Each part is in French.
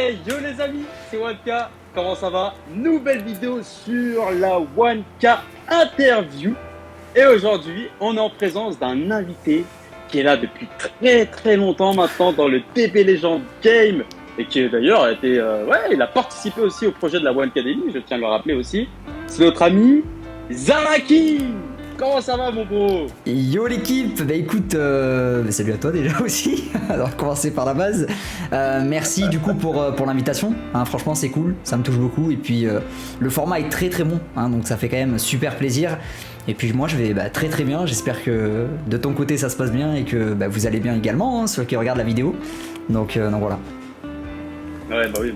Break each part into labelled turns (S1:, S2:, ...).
S1: Hey, yo les amis, c'est 1K, comment ça va? Nouvelle vidéo sur la 1K interview. Et aujourd'hui, on est en présence d'un invité qui est là depuis très très longtemps maintenant dans le TP Legend Game. Et qui d'ailleurs a été, il a participé aussi au projet de la 1 Academy, je tiens à le rappeler aussi. C'est notre ami Zaraki. Comment ça va mon bro?
S2: Yo l'équipe, bah écoute, salut à toi déjà aussi, alors commencer par la base. Merci du coup pour l'invitation, hein, franchement c'est cool, ça me touche beaucoup et puis le format est très très bon, hein, donc ça fait quand même super plaisir. Et puis moi je vais très très bien, j'espère que de ton côté ça se passe bien et que vous allez bien également, hein, ceux qui regardent la vidéo, donc voilà.
S1: Ouais, bah oui,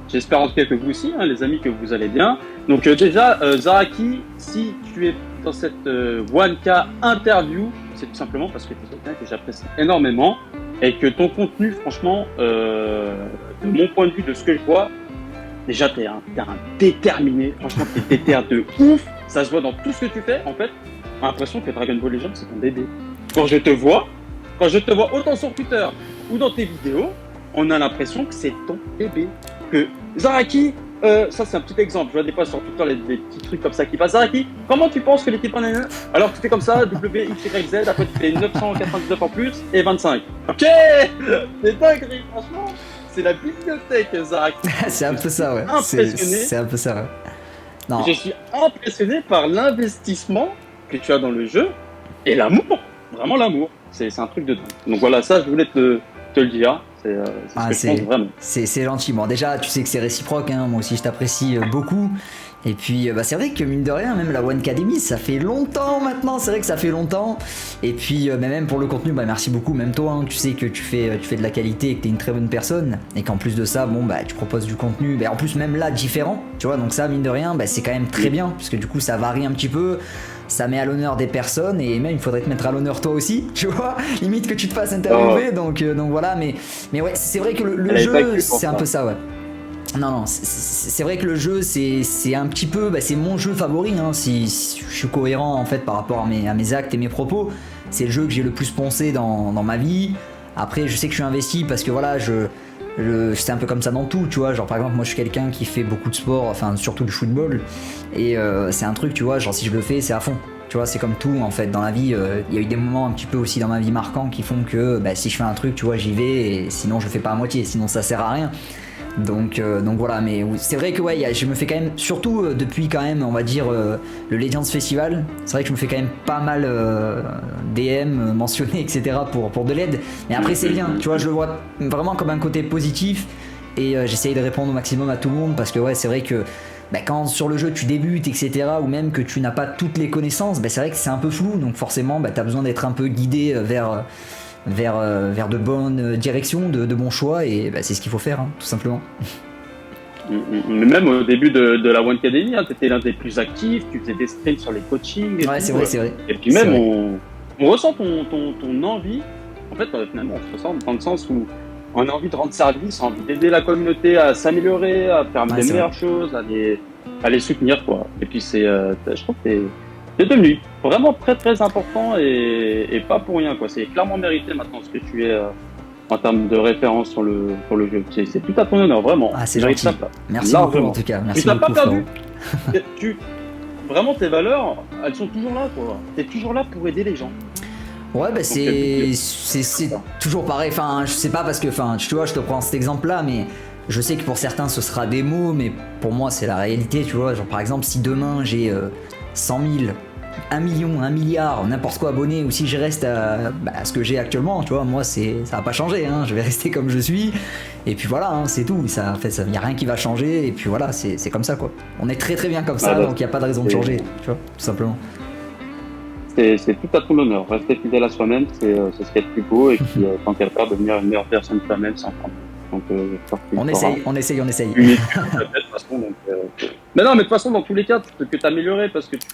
S1: j'espère en tout cas que vous aussi, hein, les amis, que vous allez bien. Donc déjà, Zaraki, si tu es dans cette 1K interview, c'est tout simplement parce que tu es quelqu'un que j'apprécie énormément et que ton contenu, franchement, de mon point de vue, de ce que je vois, déjà, t'es un déterminé. Franchement, t'es déter de ouf. Ça se voit dans tout ce que tu fais, en fait. J'ai l'impression que Dragon Ball Legends, c'est ton bébé. Quand je te vois autant sur Twitter ou dans tes vidéos, on a l'impression que c'est ton bébé. Que Zaraki, ça c'est un petit exemple, je vois des fois sur Twitter des petits trucs comme ça qui passent. Zaraki, comment tu penses que l'équipe en est là? Alors tu fais comme ça, W, X, Y, Z, après tu fais 999 en plus et 25. Ok. C'est dingue, franchement. C'est la bibliothèque, Zaraki.
S2: C'est un peu ça, ouais.
S1: Impressionné.
S2: C'est un peu ça, ouais. Non.
S1: Je suis impressionné par l'investissement que tu as dans le jeu et l'amour. Vraiment l'amour. C'est un truc de dingue. Donc voilà, ça je voulais te le dire. C'est ce que je pense vraiment.
S2: C'est gentil. Bon, déjà, tu sais que c'est réciproque. Hein. Moi aussi, je t'apprécie beaucoup. Et puis, c'est vrai que mine de rien, même la 1 Academy, ça fait longtemps maintenant. C'est vrai que ça fait longtemps. Et puis, même pour le contenu, merci beaucoup. Même toi, hein, tu sais que tu fais de la qualité et que tu es une très bonne personne. Et qu'en plus de ça, tu proposes du contenu. En plus, même là, différent. Tu vois, donc ça, mine de rien, c'est quand même très bien. Parce que du coup, ça varie un petit peu. Ça met à l'honneur des personnes et même il faudrait te mettre à l'honneur toi aussi, tu vois, limite que tu te fasses interviewer, donc voilà, mais ouais, c'est vrai que le jeu, c'est un peu ça, ouais. Non, c'est vrai que le jeu, c'est un petit peu, c'est mon jeu favori, hein, si je suis cohérent en fait par rapport à mes actes et mes propos. C'est le jeu que j'ai le plus poncé dans ma vie. Après, je sais que je suis investi parce que voilà, c'est un peu comme ça dans tout, tu vois, genre par exemple moi je suis quelqu'un qui fait beaucoup de sport, enfin surtout du football, et c'est un truc, tu vois, genre si je le fais c'est à fond, tu vois, c'est comme tout en fait dans la vie, il y a eu des moments un petit peu aussi dans ma vie marquants qui font que si je fais un truc, tu vois, j'y vais, et sinon je le fais pas à moitié, sinon ça sert à rien. Donc voilà, mais c'est vrai que ouais, je me fais quand même, surtout depuis quand même, on va dire, le Legends Festival, c'est vrai que je me fais quand même pas mal DM mentionnés, etc. pour de l'aide. Mais après c'est bien, tu vois, je le vois vraiment comme un côté positif et j'essaye de répondre au maximum à tout le monde parce que ouais, c'est vrai que quand sur le jeu tu débutes, etc. ou même que tu n'as pas toutes les connaissances, c'est vrai que c'est un peu flou, donc forcément t'as besoin d'être un peu guidé vers de bonnes directions, de bons choix, et c'est ce qu'il faut faire, hein, tout simplement.
S1: Mais même au début de la 1 Academy, hein, tu étais l'un des plus actifs, tu faisais des streams sur les coachings.
S2: Ouais, c'est vrai.
S1: Et puis même, on ressent ton envie, en fait, finalement, on se ressent dans le sens où on a envie de rendre service, on a envie d'aider la communauté à s'améliorer, à faire des meilleures choses, à les soutenir, quoi. Et puis je trouve que t'es devenu vraiment très très important et pas pour rien, quoi. C'est clairement mérité maintenant ce que tu es en termes de référence sur le jeu. C'est tout à ton honneur, vraiment.
S2: Ah, c'est gentil. Merci beaucoup en tout cas. Merci
S1: tu n'as
S2: beaucoup,
S1: pas perdu. Vraiment, tes valeurs, elles sont toujours là, quoi. T'es toujours là pour aider les gens.
S2: Ouais, c'est toujours pareil. Enfin, je sais pas parce que, tu vois, je te prends cet exemple-là, mais je sais que pour certains ce sera des mots, mais pour moi c'est la réalité, tu vois. Genre par exemple, si demain j'ai 100 000, 1 million, 1 milliard, n'importe quoi abonnés, ou si je reste à ce que j'ai actuellement, tu vois, moi ça va pas changer, hein, je vais rester comme je suis, et puis voilà, hein, c'est tout, ça, en fait, y a rien qui va changer, et puis voilà, c'est comme ça, quoi. On est très très bien comme ça, donc il y a pas de raison de changer, tu vois, tout simplement.
S1: C'est tout à ton honneur, rester fidèle à soi-même, c'est ce qui est le plus beau, et puis tant qu'à faire, devenir une meilleure personne de soi-même, c'est encore mieux. Donc,
S2: on essaye.
S1: Mais non, mais de toute façon, dans tous les cas, tu peux que t'améliorer parce que tu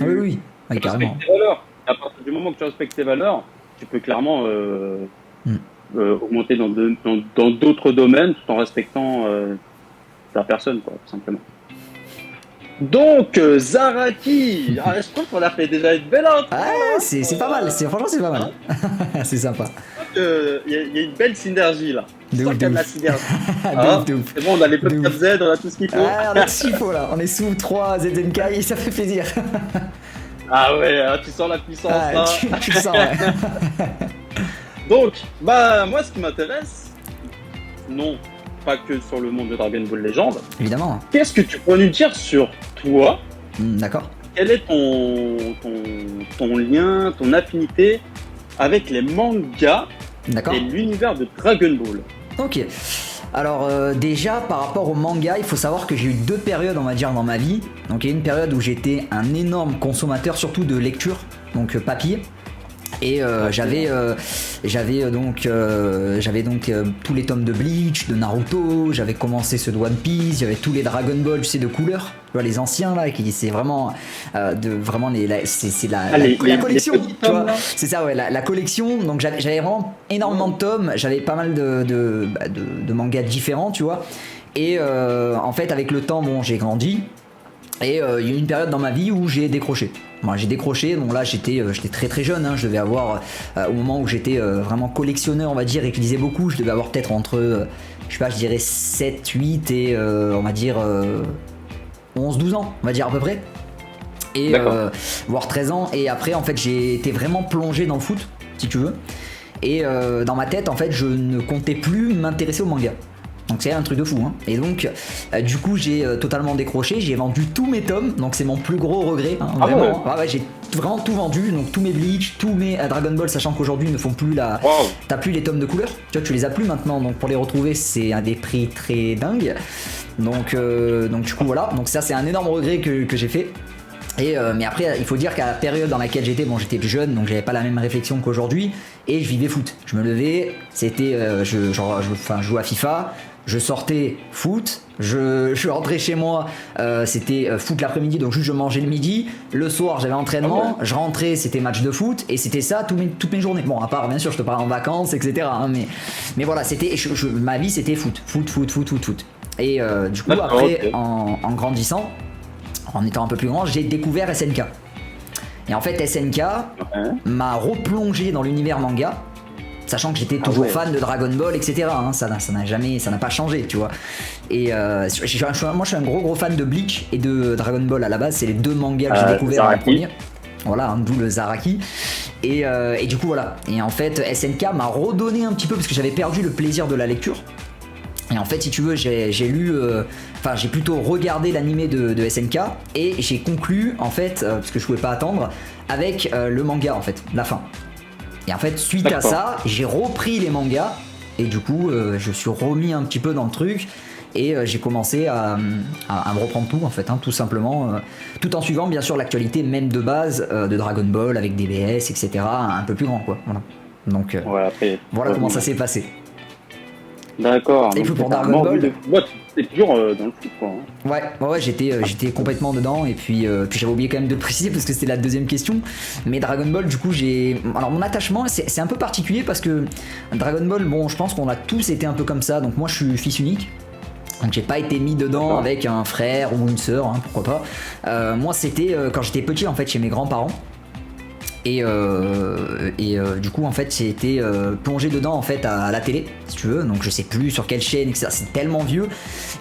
S2: carrément.
S1: Tes valeurs. À partir du moment que tu respectes tes valeurs, tu peux clairement augmenter dans d'autres domaines tout en respectant ta personne, quoi, tout simplement. Donc, Zaraki, je trouve qu'on a fait déjà une belle intro.
S2: Ah, c'est pas mal, franchement c'est pas mal. C'est sympa.
S1: qu'il y a une belle synergie là.
S2: De
S1: Je sens
S2: ouf,
S1: qu'il y a de
S2: de
S1: la
S2: ouf.
S1: synergie.
S2: De ouf.
S1: C'est bon, on a les
S2: De
S1: Podcast
S2: ouf.
S1: Z, on a tout ce qu'il faut.
S2: Ah, on a tout ce qu'il faut là, on est sous 3 ZNK et ça fait plaisir.
S1: Ah ouais, tu sens la puissance
S2: Ah,
S1: là.
S2: tu le sens, ouais.
S1: Donc, moi ce qui m'intéresse, non, pas que sur le monde de Dragon Ball Legend,
S2: Évidemment.
S1: qu'est-ce que tu peux nous dire sur toi?
S2: D'accord.
S1: Quel est ton lien, ton affinité avec les mangas
S2: D'accord.
S1: et l'univers de Dragon Ball?
S2: Ok. Alors déjà par rapport au manga, il faut savoir que j'ai eu 2 périodes on va dire dans ma vie. Donc il y a une période où j'étais un énorme consommateur surtout de lecture, donc papier. Et j'avais donc tous les tomes de Bleach, de Naruto, j'avais commencé ceux de One Piece, j'avais tous les Dragon Ball, tu sais, de couleur, tu vois, les anciens là, qui c'est vraiment c'est la collection,
S1: les petits
S2: tu vois.
S1: tomes, là.
S2: C'est ça, ouais, la collection. Donc j'avais vraiment énormément de tomes, j'avais pas mal de mangas différents, tu vois. Et en fait avec le temps, bon, j'ai grandi. Et il y a eu une période dans ma vie où j'ai décroché. Moi, j'ai décroché, donc là j'étais très très jeune, hein. Je devais avoir, au moment où j'étais vraiment collectionneur, on va dire, et que je lisais beaucoup, je devais avoir peut-être entre, je sais pas, je dirais 7, 8 et on va dire 11, 12 ans, on va dire à peu près. Et voire 13 ans. Et après, en fait, j'ai été vraiment plongé dans le foot, si tu veux. Et dans ma tête, en fait, je ne comptais plus m'intéresser au manga. Donc c'est un truc de fou, hein. Et donc du coup j'ai totalement décroché, j'ai vendu tous mes tomes, donc c'est mon plus gros regret, hein, vraiment.
S1: Ouais.
S2: Ouais, j'ai vraiment tout vendu, donc tous mes Bleach, tous mes Dragon Ball, sachant qu'aujourd'hui ils ne font plus la...
S1: Wow.
S2: T'as plus les tomes de couleur, tu vois, tu les as plus maintenant, donc pour les retrouver c'est à des prix très dingues. Donc du coup voilà, donc ça c'est un énorme regret que j'ai fait. Et mais après il faut dire qu'à la période dans laquelle j'étais, bon j'étais plus jeune donc j'avais pas la même réflexion qu'aujourd'hui et je vivais foot. Je me levais, c'était je jouais à FIFA, je sortais foot, je rentrais chez moi, c'était foot l'après-midi donc juste je mangeais le midi, le soir j'avais entraînement, je rentrais c'était match de foot et c'était ça toutes mes journées. Bon à part bien sûr je te parle en vacances etc. Hein, mais voilà c'était ma vie c'était foot. Et du coup après
S1: okay.
S2: en grandissant, en étant un peu plus grand, j'ai découvert SNK. Et en fait, SNK m'a replongé dans l'univers manga, sachant que j'étais toujours fan de Dragon Ball, etc. Hein, ça n'a pas changé, tu vois. Et moi, je suis un gros fan de Bleach et de Dragon Ball à la base. C'est les 2 mangas que j'ai découvert en premier. Voilà, hein, d'où le Zaraki. Et du coup, voilà. Et en fait, SNK m'a redonné un petit peu parce que j'avais perdu le plaisir de la lecture. Et en fait, si tu veux, j'ai lu, j'ai plutôt regardé l'animé de SNK et j'ai conclu, en fait, parce que je pouvais pas attendre, avec le manga, en fait, la fin. Et en fait, suite à ça, j'ai repris les mangas et du coup, je suis remis un petit peu dans le truc et j'ai commencé à me reprendre tout, en fait, hein, tout simplement, tout en suivant, bien sûr, l'actualité même de base de Dragon Ball avec DBS, etc., un peu plus grand, quoi. Voilà. Donc, voilà comment ça s'est passé.
S1: D'accord.
S2: Et pour Dragon Ball.
S1: Moi, t'es toujours dans le foot, quoi.
S2: Ouais, j'étais complètement dedans. Et puis j'avais oublié quand même de préciser parce que c'était la deuxième question. Mais Dragon Ball, du coup, alors mon attachement, c'est un peu particulier parce que Dragon Ball, bon, je pense qu'on a tous été un peu comme ça. Donc moi, je suis fils unique. Donc j'ai pas été mis dedans avec un frère ou une sœur, hein, pourquoi pas. Moi, c'était quand j'étais petit, en fait, chez mes grands-parents. Et du coup en fait j'ai été plongé dedans en fait à la télé si tu veux, donc je sais plus sur quelle chaîne etc. C'est tellement vieux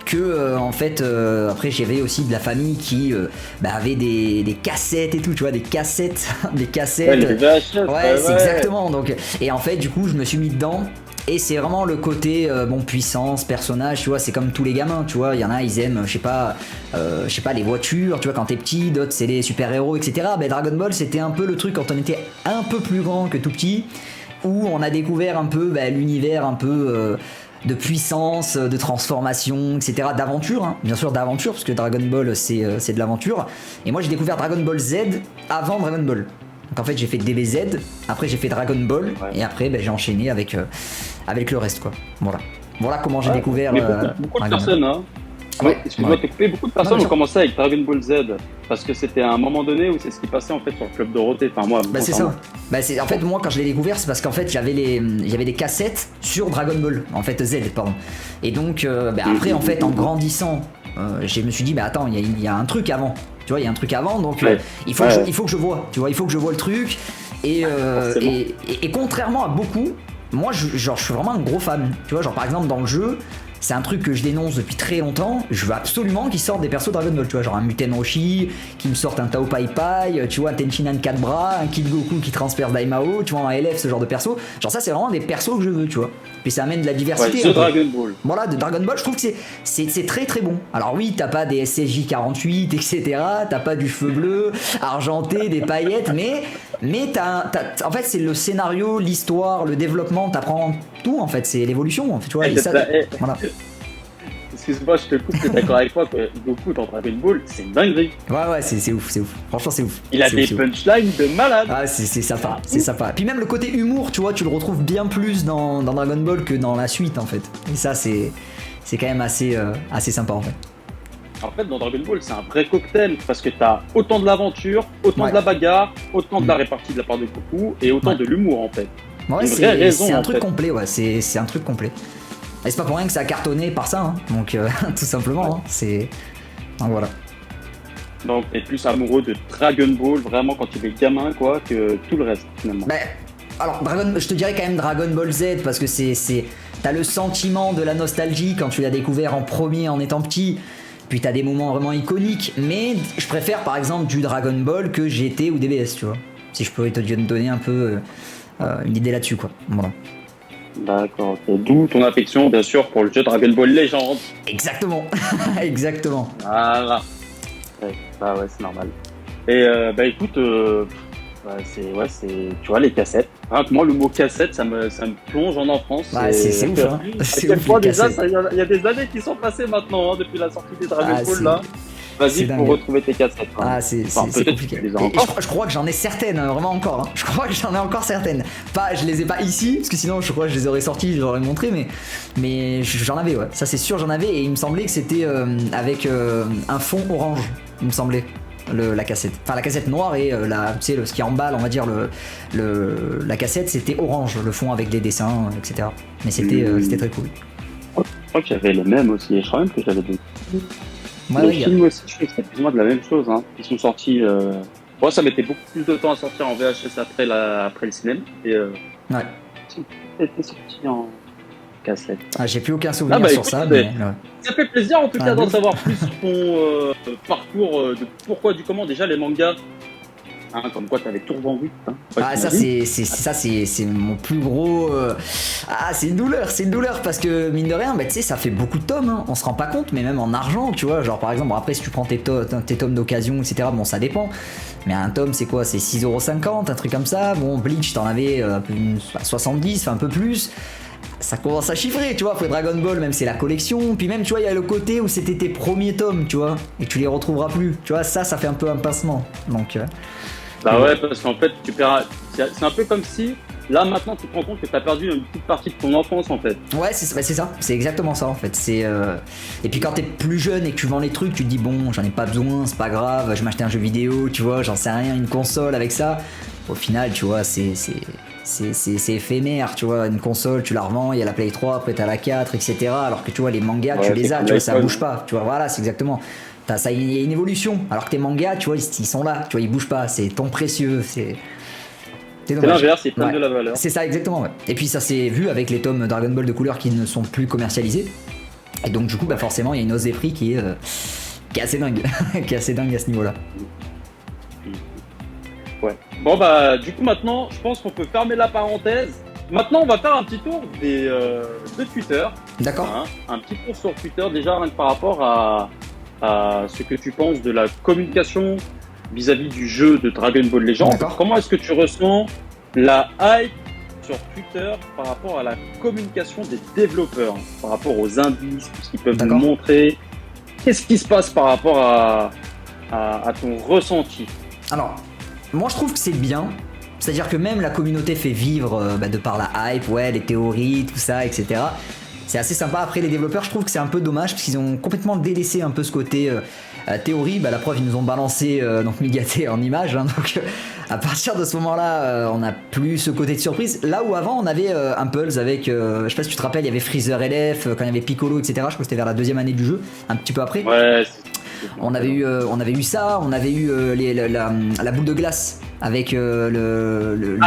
S2: que en fait après j'avais aussi de la famille qui avait des cassettes et tout, tu vois, des cassettes
S1: Ouais, les VHS,
S2: c'est exactement. Donc et en fait du coup je me suis mis dedans. Et c'est vraiment le côté puissance, personnage, tu vois, c'est comme tous les gamins, tu vois, il y en a, ils aiment, je sais pas les voitures, tu vois, quand t'es petit, d'autres c'est les super-héros, etc. Ben, Dragon Ball, c'était un peu le truc quand on était un peu plus grand que tout petit, où on a découvert un peu l'univers un peu de puissance, de transformation, etc., d'aventure, hein, bien sûr d'aventure, parce que Dragon Ball c'est de l'aventure. Et moi j'ai découvert Dragon Ball Z avant Dragon Ball. Donc en fait j'ai fait DBZ, après j'ai fait Dragon Ball, et après j'ai enchaîné avec le reste, quoi. Voilà comment j'ai découvert.
S1: Mais beaucoup de personnes, hein. Excuse-moi, beaucoup de personnes ont commencé avec Dragon Ball Z parce que c'était à un moment donné où c'est ce qui passait en fait sur le Club Dorothée. Enfin moi.
S2: C'est ça. En fait moi quand je l'ai découvert c'est parce qu'en fait j'avais des cassettes sur Dragon Ball, en fait Z pardon. Et donc après en fait en grandissant, je me suis dit attends il y a un truc avant. Tu vois, il y a un truc avant, donc il faut que je vois, tu vois, il faut que je vois le truc. Et contrairement à beaucoup, moi, genre, je suis vraiment un gros fan. Tu vois, genre par exemple dans le jeu, c'est un truc que je dénonce depuis très longtemps. Je veux absolument qu'ils sortent des persos Dragon Ball, tu vois, genre un Muten Roshi, qu'ils me sortent un Tao Pai Pai, tu vois, un Tenchinan 4 bras, un Kid Goku qui transperce Daimao, tu vois, un LF, ce genre de perso. Genre ça, c'est vraiment des persos que je veux, tu vois. Puis ça amène de la diversité.
S1: Ouais, de Dragon Ball.
S2: Voilà, de Dragon Ball, je trouve que c'est très très bon. Alors oui, t'as pas des SSJ 48, etc. T'as pas du feu bleu, argenté, des paillettes, mais en fait, c'est le scénario, l'histoire, le développement, t'apprends tout en fait, c'est l'évolution, en fait, tu vois. Et ça, voilà.
S1: Excuse-moi, je te coupe, t'es d'accord avec moi que Goku dans Dragon Ball, c'est une dinguerie.
S2: Ouais, c'est ouf. Franchement, c'est ouf.
S1: Il a des punchlines de malade.
S2: Ah, c'est sympa, c'est sympa. Puis même le côté humour, tu vois, tu le retrouves bien plus dans Dragon Ball que dans la suite, en fait. Et ça, c'est quand même assez sympa, en fait.
S1: En fait, dans Dragon Ball, c'est un vrai cocktail parce que t'as autant de l'aventure, autant de la bagarre, autant de la répartie de la part de Goku et autant de l'humour, en fait.
S2: Ouais, c'est un truc complet, ouais. C'est un truc complet. Et c'est pas pour rien que ça a cartonné par ça, hein. Donc tout simplement, hein. Donc voilà.
S1: Donc t'es plus amoureux de Dragon Ball vraiment quand tu es gamin, quoi, que tout le reste finalement.
S2: Alors je te dirais quand même Dragon Ball Z parce que t'as le sentiment de la nostalgie quand tu l'as découvert en premier en étant petit. Puis t'as des moments vraiment iconiques, mais je préfère par exemple du Dragon Ball que GT ou DBS, tu vois. Si je peux te donner un peu une idée là-dessus, quoi. Voilà.
S1: D'accord, d'où ton affection bien sûr pour le jeu Dragon Ball Legends.
S2: Exactement, exactement.
S1: Voilà. Ouais, bah ouais, c'est normal. Et bah écoute, tu vois les cassettes. Hein, moi le mot cassette, ça me plonge en enfance.
S2: Bah, c'est ouf, hein.
S1: C'est ouf, fois déjà, il y a des années qui sont passées maintenant, hein, depuis la sortie des Dragon Ball là. Vas-y pour retrouver tes cassettes. Hein.
S2: Ah, c'est compliqué. Je crois que j'en ai certaines, vraiment encore. Hein. Je crois que j'en ai encore certaines. Je les ai pas ici, parce que sinon je crois que je les aurais sorties, je les aurais montrées, mais j'en avais, ouais. Ça c'est sûr, j'en avais, et il me semblait que c'était avec un fond orange, il me semblait. La cassette. Enfin, la cassette noire et tu sais, ce qui emballe, on va dire, la cassette, c'était orange, le fond avec les dessins, etc. Mais c'était très cool.
S1: Je crois que j'avais les mêmes aussi, et je crois même que j'avais des. Les films aussi, je crois que c'était plus ou moins de la même chose. Hein. Ils sont sortis. Moi, ça mettait beaucoup plus de temps à sortir en VHS après le cinéma. Et
S2: ouais.
S1: C'était sorti en cassette.
S2: Ah, j'ai plus aucun souvenir sur ça. Mais...
S1: Ça fait plaisir en tout cas d'en savoir plus sur ton parcours de pourquoi du comment. Déjà, les mangas. Hein, comme quoi t'avais tout revendu. Hein,
S2: ça c'est mon plus gros. C'est une douleur parce que mine de rien, tu sais, ça fait beaucoup de tomes. Hein. On se rend pas compte, mais même en argent, tu vois. Genre par exemple, après si tu prends tes tomes d'occasion, etc. Bon, ça dépend. Mais un tome, c'est quoi? C'est 6,50€, un truc comme ça. Bon, Bleach, t'en avais un peu 70, enfin un peu plus. Ça commence à chiffrer, tu vois. Après Dragon Ball, même c'est la collection. Puis même, tu vois, il y a le côté où c'était tes premiers tomes, tu vois, et tu les retrouveras plus. Tu vois, ça fait un peu un pincement. Donc.
S1: Bah ouais, parce qu'en fait, tu perds. C'est un peu comme si, là maintenant, tu te rends compte que tu as perdu une petite partie de ton enfance en fait.
S2: Ouais, c'est ça, c'est exactement ça en fait. Et puis quand t'es plus jeune et que tu vends les trucs, tu te dis bon, j'en ai pas besoin, c'est pas grave, je vais m'acheter un jeu vidéo, tu vois, j'en sais rien, une console avec ça. Au final, tu vois, c'est éphémère, tu vois, une console, tu la revends, il y a la Play 3, après t'as la 4, etc. Alors que tu vois, les mangas, tu les as, tu vois, ça bouge pas, tu vois, voilà, c'est exactement. Il y a une évolution, alors que tes mangas, tu vois, ils sont là, tu vois, ils bougent pas, c'est ton précieux, c'est
S1: l'inverse, ils prennent de la valeur.
S2: C'est ça, exactement, ouais. Et puis ça s'est vu avec les tomes Dragon Ball de couleur qui ne sont plus commercialisés. Et donc du coup, forcément, il y a une hausse des prix qui est assez dingue, qui est assez dingue à ce niveau-là.
S1: Ouais. Bon du coup maintenant, je pense qu'on peut fermer la parenthèse. Maintenant, on va faire un petit tour de Twitter.
S2: D'accord.
S1: Hein, un petit tour sur Twitter déjà par rapport à ce que tu penses de la communication vis-à-vis du jeu de Dragon Ball Legends. Comment est-ce que tu ressens la hype sur Twitter par rapport à la communication des développeurs, par rapport aux indices, tout ce qu'ils peuvent nous montrer? Qu'est-ce qui se passe par rapport à ton ressenti?
S2: Alors, moi je trouve que c'est bien. C'est-à-dire que même la communauté fait vivre de par la hype, ouais, les théories, tout ça, etc. C'est assez sympa. Après, les développeurs, je trouve que c'est un peu dommage parce qu'ils ont complètement délaissé un peu ce côté théorie. La preuve, ils nous ont balancé donc Migaté en image. Hein, donc, à partir de ce moment-là, on n'a plus ce côté de surprise. Là où avant, on avait Impulse avec, je sais pas si tu te rappelles, il y avait Freezer LF, quand il y avait Piccolo, etc. Je crois que c'était vers la deuxième année du jeu, un petit peu après.
S1: Ouais,
S2: on avait eu ça, on avait eu la boule de glace avec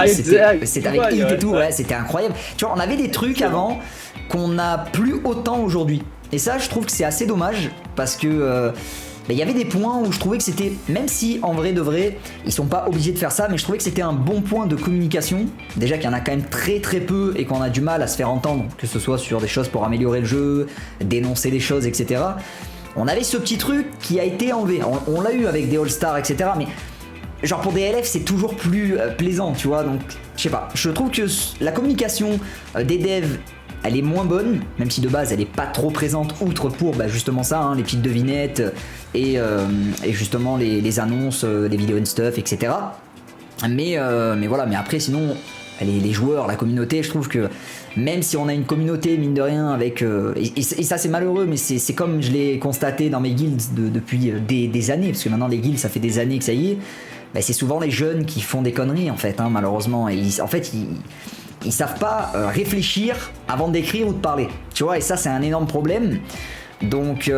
S2: c'était avec Hit et tout, ouais, c'était incroyable. Tu vois, on avait des trucs avant qu'on n'a plus autant aujourd'hui. Et ça, je trouve que c'est assez dommage parce que il y avait des points où je trouvais que c'était, même si en vrai de vrai, ils sont pas obligés de faire ça, mais je trouvais que c'était un bon point de communication. Déjà qu'il y en a quand même très très peu et qu'on a du mal à se faire entendre, que ce soit sur des choses pour améliorer le jeu, dénoncer des choses, etc. On avait ce petit truc qui a été enlevé. On l'a eu avec des All-Stars, etc. Mais genre pour des LF, c'est toujours plus plaisant, tu vois. Donc, je sais pas. Je trouve que la communication des devs, elle est moins bonne, même si de base elle est pas trop présente, outre pour justement ça, hein, les petites devinettes et justement les annonces, les vidéos and stuff, etc. Mais voilà, mais après sinon, les joueurs, la communauté, je trouve que même si on a une communauté, mine de rien, avec... et ça c'est malheureux, mais c'est comme je l'ai constaté dans mes guilds depuis des années, parce que maintenant les guilds, ça fait des années que ça y est, c'est souvent les jeunes qui font des conneries, en fait, hein, malheureusement. Et ils savent pas réfléchir avant d'écrire ou de parler, tu vois, et ça c'est un énorme problème. Donc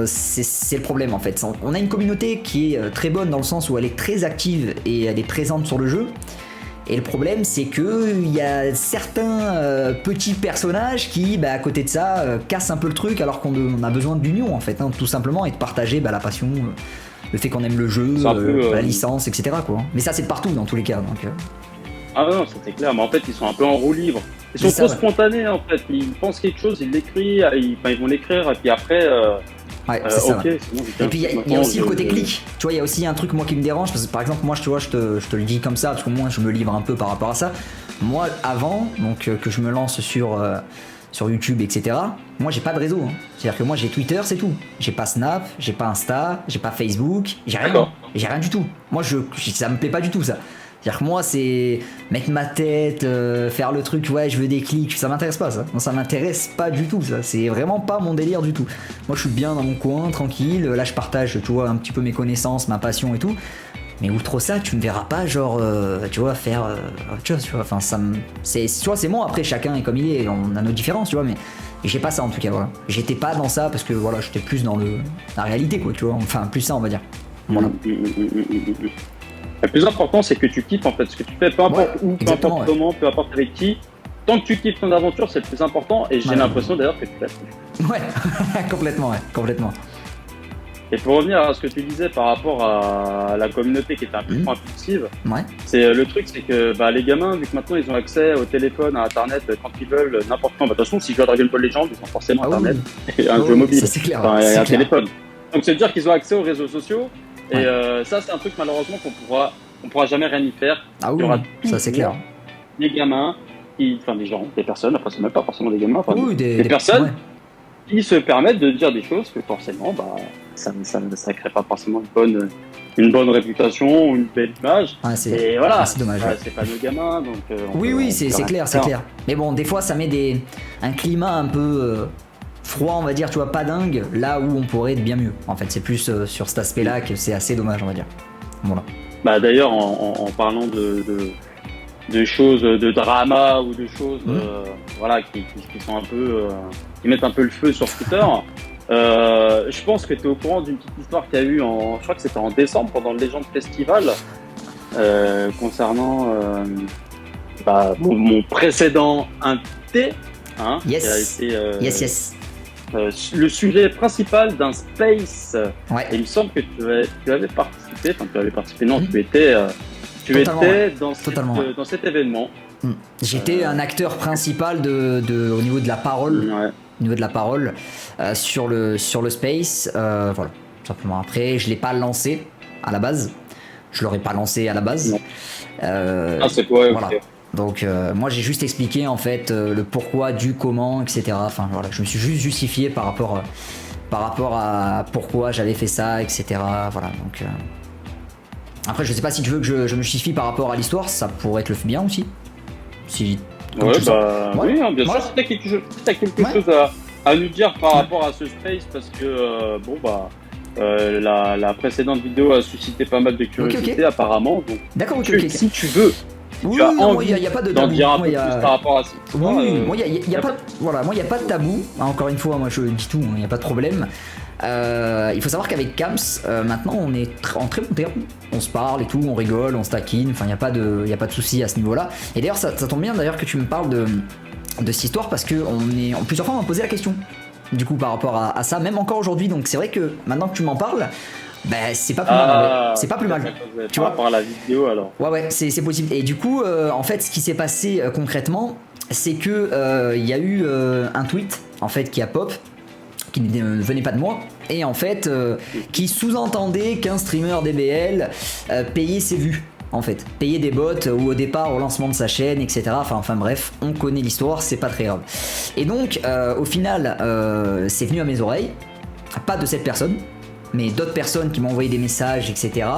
S2: c'est le problème en fait. On a une communauté qui est très bonne dans le sens où elle est très active et elle est présente sur le jeu. Et le problème c'est que il y a certains petits personnages qui à côté de ça cassent un peu le truc, alors qu'on a besoin d'union en fait, hein, tout simplement, et de partager la passion, le fait qu'on aime le jeu, la licence, etc. quoi. Mais ça c'est de partout dans tous les cas. Donc,
S1: Ah non, c'était clair, mais en fait ils sont un peu en roue libre. Ils sont trop spontanés en fait, ils pensent quelque chose, ils l'écrivent, ils vont l'écrire et puis après...
S2: ouais, c'est ça.
S1: Okay,
S2: c'est bon, et puis il y a aussi le côté clic, tu vois, il y a aussi un truc moi qui me dérange, parce que par exemple moi tu vois, je te le dis comme ça, parce que moi je me livre un peu par rapport à ça. Moi avant, donc que je me lance sur YouTube, etc., moi j'ai pas de réseau, hein. C'est-à-dire que moi j'ai Twitter, c'est tout. J'ai pas Snap, j'ai pas Insta, j'ai pas Facebook, j'ai rien du tout. Moi ça me plaît pas du tout ça. C'est-à-dire que moi, c'est mettre ma tête, faire le truc, ouais, je veux des clics, ça m'intéresse pas ça. Non, ça m'intéresse pas du tout ça. C'est vraiment pas mon délire du tout. Moi, je suis bien dans mon coin, tranquille. Là, je partage, tu vois, un petit peu mes connaissances, ma passion et tout. Mais outre ça, tu me verras pas, genre, tu vois, faire autre chose, tu vois. Enfin, tu vois, c'est bon. Après, chacun est comme il est. On a nos différences, tu vois. Mais j'ai pas ça en tout cas, voilà. J'étais pas dans ça parce que voilà, j'étais plus dans la réalité, quoi, tu vois. Enfin, plus ça, on va dire. Voilà.
S1: Le plus important, c'est que tu kiffes en fait ce que tu fais, peu importe où, peu importe comment, peu importe avec qui. Tant que tu kiffes ton aventure, c'est le plus important. Et j'ai l'impression d'ailleurs que tu l'as fait.
S2: Ouais, complètement.
S1: Et pour revenir à ce que tu disais par rapport à la communauté qui était un peu trop impulsive, c'est le truc, c'est que les gamins, vu que maintenant ils ont accès au téléphone, à Internet, quand ils veulent, n'importe quand. De toute façon, s'ils jouent à Dragon Ball Legends, ils ont forcément Internet et un jeu mobile,
S2: ça, c'est clair,
S1: et un téléphone. Donc, c'est-à-dire qu'ils ont accès aux réseaux sociaux. Et ça, c'est un truc malheureusement qu'on pourra jamais rien y faire.
S2: Ah oui, ça c'est clair.
S1: Des gamins, des personnes, enfin c'est même pas forcément des gamins, des personnes qui se permettent de dire des choses que forcément, ça crée pas forcément une bonne réputation ou une belle image. Et voilà,
S2: c'est dommage.
S1: C'est pas nos gamins, donc.
S2: Oui, c'est clair, c'est clair. Mais bon, des fois, ça met un climat un peu. Froid, on va dire, tu vois, pas dingue, là où on pourrait être bien mieux. En fait, c'est plus sur cet aspect-là que c'est assez dommage, on va dire. Voilà.
S1: D'ailleurs, en parlant de choses, de drama ou de choses, qui sont un peu, qui mettent un peu le feu sur Twitter. Je pense que tu es au courant d'une petite histoire qu'il y a eu je crois que c'était en décembre pendant le Legend Festival, concernant mon précédent invité,
S2: yes.
S1: qui a été,
S2: yes.
S1: Le sujet principal d'un space.
S2: Ouais.
S1: Et il me semble que tu avais participé. Enfin, tu avais participé. Non, tu étais dans cet événement.
S2: J'étais un acteur principal au niveau de la parole.
S1: Ouais.
S2: Au niveau de la parole sur le space. Voilà, tout simplement. Après, je l'ai pas lancé à la base. Je l'aurais pas lancé à la base.
S1: C'est toi.
S2: Voilà.
S1: Okay.
S2: Donc moi j'ai juste expliqué en fait le pourquoi, du comment, etc. Enfin voilà, je me suis juste justifié par rapport à pourquoi j'avais fait ça, etc. Voilà, donc après je sais pas si tu veux que je me justifie par rapport à l'histoire, ça pourrait être le bien aussi. Si.
S1: Oui, bien sûr. Si t'as quelque chose à nous dire par rapport à ce space, parce que la précédente vidéo a suscité pas mal de curiosité apparemment. Donc,
S2: d'accord,
S1: si tu veux.
S2: Oui, il n'y a pas de
S1: d'en
S2: tabou.
S1: dire un peu plus par rapport à ça.
S2: Oui, moi il n'y a pas de tabou. Encore une fois, moi je dis tout, il n'y a pas de problème. Il faut savoir qu'avec Kams, maintenant on est en très bon terme. On se parle et tout, on rigole, on se taquine, enfin il n'y a pas de souci à ce niveau-là. Et d'ailleurs ça tombe bien d'ailleurs que tu me parles de cette histoire parce que plusieurs fois on m'a posé la question du coup par rapport à ça, même encore aujourd'hui. Donc c'est vrai que maintenant que tu m'en parles, c'est pas plus mal. C'est pas plus mal.
S1: Tu vois, par rapport à la vidéo alors.
S2: Ouais, c'est possible. Et du coup, en fait, ce qui s'est passé concrètement, c'est que il y a eu un tweet en fait qui a pop, qui ne venait pas de moi, et en fait, qui sous-entendait qu'un streamer DBL payait ses vues. En fait, payer des bots ou au départ au lancement de sa chaîne, etc. Enfin bref, on connaît l'histoire, c'est pas très grave. Et donc, au final, c'est venu à mes oreilles, pas de cette personne, mais d'autres personnes qui m'ont envoyé des messages, etc.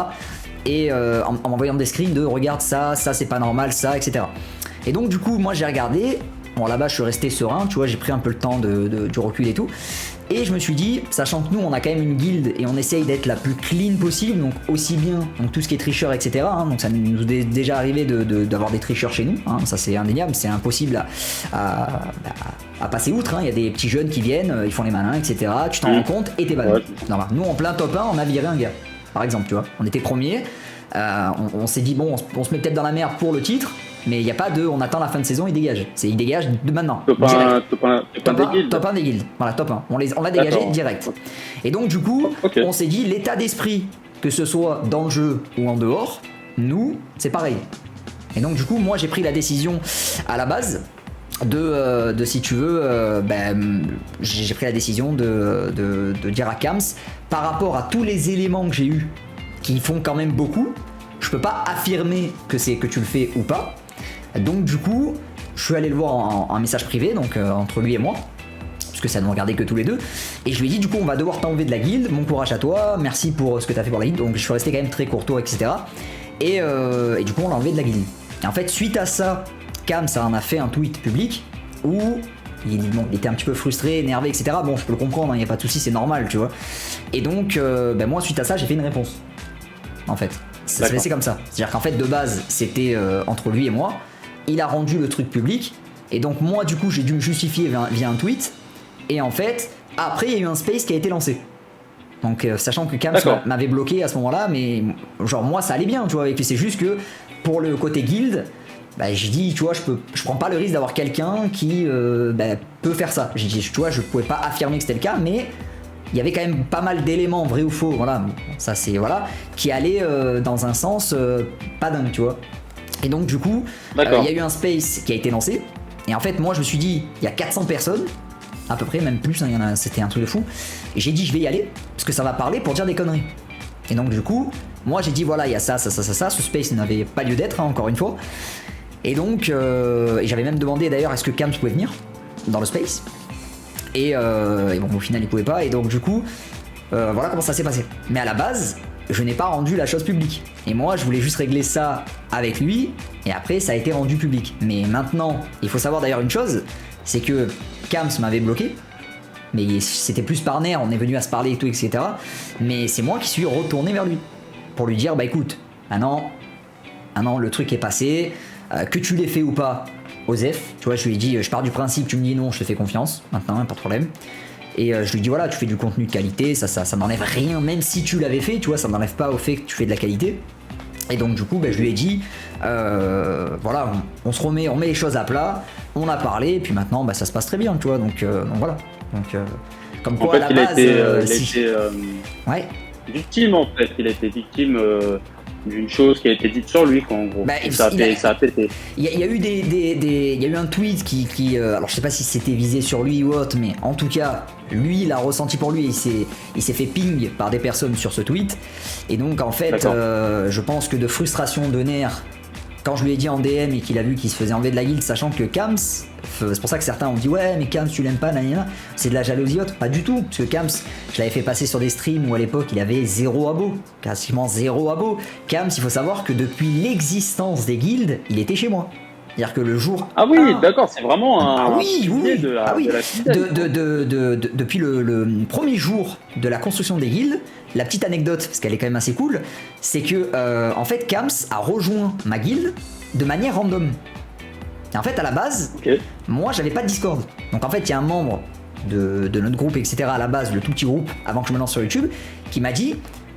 S2: Et en m'envoyant des screens de regarde ça c'est pas normal, ça, etc. Et donc du coup, moi j'ai regardé. Bon, là-bas, je suis resté serein, tu vois, j'ai pris un peu le temps du recul et tout. Et je me suis dit, sachant que nous, on a quand même une guilde et on essaye d'être la plus clean possible, donc aussi bien, donc tout ce qui est tricheur, etc. Donc ça nous est déjà arrivé d'avoir des tricheurs chez nous, hein, ça c'est indéniable, c'est impossible à passer outre. Hein. Il y a des petits jeunes qui viennent, ils font les malins, etc. Tu t'en rends compte et t'es banni. Ouais. Nous, en plein top 1, on a viré un gars, par exemple, tu vois. On était premier, on s'est dit, bon, on se met peut-être dans la merde pour le titre. Mais il n'y a pas on attend la fin de saison, il dégage. Il dégage de maintenant.
S1: Top 1
S2: des guildes. Voilà, top 1. On l'a dégagé direct. Et donc, du coup, on s'est dit, l'état d'esprit, que ce soit dans le jeu ou en dehors, nous, c'est pareil. Et donc, du coup, moi, j'ai pris la décision à la base de si tu veux, j'ai pris la décision de dire à Kams, par rapport à tous les éléments que j'ai eus, qui font quand même beaucoup, je peux pas affirmer que tu le fais ou pas. Donc du coup, je suis allé le voir en message privé, donc entre lui et moi, parce que ça ne regardait que tous les deux. Et je lui ai dit, du coup, on va devoir t'enlever de la guilde, mon courage à toi, merci pour ce que t'as fait pour la guilde. Donc je suis resté quand même très courtois, etc. Et du coup, on l'a enlevé de la guilde. Et en fait, suite à ça, Cam, ça en a fait un tweet public où il était un petit peu frustré, énervé, etc. Bon, je peux le comprendre, il n'y a pas de souci, c'est normal, tu vois. Et donc, moi, suite à ça, j'ai fait une réponse. En fait, ça s'est passé comme ça. C'est-à-dire qu'en fait, de base, c'était entre lui et moi. Il a rendu le truc public. Et donc, moi, du coup, j'ai dû me justifier via un tweet. Et en fait, après, il y a eu un space qui a été lancé. Donc, sachant que Cam m'avait bloqué à ce moment-là, mais genre, moi, ça allait bien, tu vois. Et puis, c'est juste que pour le côté guild, je dis, tu vois, je prends pas le risque d'avoir quelqu'un qui peut faire ça. J'ai dit, tu vois, je pouvais pas affirmer que c'était le cas, mais il y avait quand même pas mal d'éléments, vrai ou faux, voilà, ça c'est, voilà, qui allaient dans un sens pas dingue, tu vois. Et donc, du coup, il y a eu un space qui a été lancé. Et en fait, moi, je me suis dit, il y a 400 personnes, à peu près, même plus, hein, c'était un truc de fou. Et j'ai dit, je vais y aller, parce que ça va parler pour dire des conneries. Et donc, du coup, moi, j'ai dit, voilà, il y a ça, ce space n'avait pas lieu d'être, hein, encore une fois. Et donc, et j'avais même demandé d'ailleurs, est-ce que Cam pouvait venir dans le space. Et bon, au final, il pouvait pas. Et donc, du coup, voilà comment ça s'est passé. Mais à la base, je n'ai pas rendu la chose publique. Et moi, je voulais juste régler ça avec lui. Et après, ça a été rendu public. Mais maintenant, il faut savoir d'ailleurs une chose, c'est que Kams m'avait bloqué. Mais c'était plus par nerf, on est venu à se parler et tout, etc. Mais c'est moi qui suis retourné vers lui. Pour lui dire, bah écoute, ah non, le truc est passé. Que tu l'aies fait ou pas, Osef, tu vois, je lui ai dit, je pars du principe, tu me dis non, je te fais confiance, maintenant, pas de problème. Et je lui dis, voilà, tu fais du contenu de qualité, ça n'enlève rien, même si tu l'avais fait, tu vois, ça n'enlève pas au fait que tu fais de la qualité. Et donc, du coup, je lui ai dit, voilà, on se remet, on met les choses à plat, on a parlé, et puis maintenant, ça se passe très bien, tu vois, donc voilà. Donc, comme quoi,
S1: en fait,
S2: à la base,
S1: il a été victime, en fait, il a été victime d'une chose qui a été dite sur lui, quoi, en gros. Ça a pété.
S2: Il y a eu il y a eu un tweet qui alors je sais pas si c'était visé sur lui ou autre, mais en tout cas, lui l'a ressenti pour lui. Il s'est fait ping par des personnes sur ce tweet. Et donc, en fait, je pense que de frustration, de nerfs, quand je lui ai dit en DM et qu'il a vu qu'il se faisait enlever de la guilde, sachant que Kams, c'est pour ça que certains ont dit ouais mais Kams tu l'aimes pas, nanana, c'est de la jalousie haute. Pas du tout, parce que Kams, je l'avais fait passer sur des streams où à l'époque il avait 0 abos, quasiment 0 abos. Kams, il faut savoir que depuis l'existence des guildes, il était chez moi. C'est-à-dire que le jour...
S1: Ah oui, d'accord, c'est vraiment un
S2: oui.
S1: de la
S2: depuis le premier jour de la construction des guildes, la petite anecdote, parce qu'elle est quand même assez cool, c'est que en fait Kams a rejoint ma guilde de manière random. Et en fait à la base, moi j'avais pas de Discord. Donc en fait il y a un membre de notre groupe, etc. à la base, le tout petit groupe, avant que je me lance sur YouTube, qui m'a dit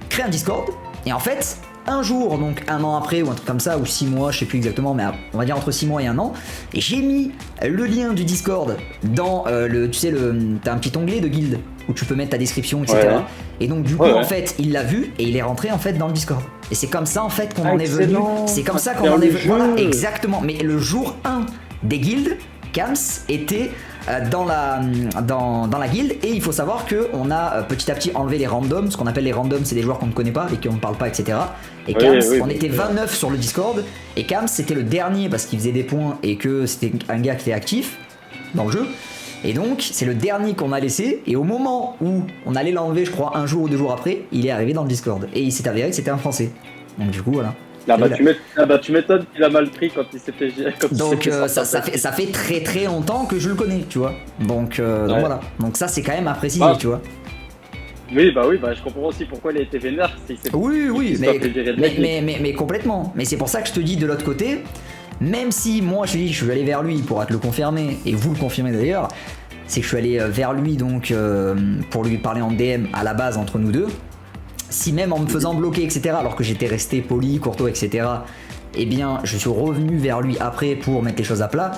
S2: crée un Discord. Et en fait, un jour, donc un an après ou un truc comme ça, ou 6 mois, je sais plus exactement, mais on va dire entre 6 mois et 1 an, et j'ai mis le lien du Discord dans t'as un petit onglet de guilde où tu peux mettre ta description, etc. Ouais. Et donc du coup, en fait, il l'a vu et il est rentré en fait dans le Discord. Et c'est comme ça en fait qu'on en est venu. C'est comme ça qu'on en est venu. Voilà, exactement. Mais le jour 1 des guildes, Kams était dans la guilde, et il faut savoir qu'on a petit à petit enlevé les randoms. Ce qu'on appelle les randoms, c'est des joueurs qu'on ne connaît pas, avec qui on ne parle pas, etc. Et Kams, on était 29 sur le Discord, et Kams c'était le dernier parce qu'il faisait des points et que c'était un gars qui était actif dans le jeu. Et donc c'est le dernier qu'on a laissé, et au moment où on allait l'enlever, je crois 1 jour ou 2 jours après, il est arrivé dans le Discord, et il s'est avéré que c'était un Français. Donc du coup voilà.
S1: Tu m'étonnes qu'il a mal pris quand il s'était.
S2: Donc ça fait très très longtemps que je le connais, tu vois. Donc voilà. Donc ça c'est quand même à préciser, tu vois.
S1: Oui, je comprends aussi pourquoi il a été vénère.
S2: Oui, mais complètement. Mais c'est pour ça que je te dis de l'autre côté, même si moi je te dis je suis allé vers lui pour te le confirmer, et vous le confirmez d'ailleurs, c'est que je suis allé vers lui donc pour lui parler en DM à la base entre nous deux. Si même en me faisant bloquer, etc., alors que j'étais resté poli, courtois, etc., eh bien, je suis revenu vers lui après pour mettre les choses à plat,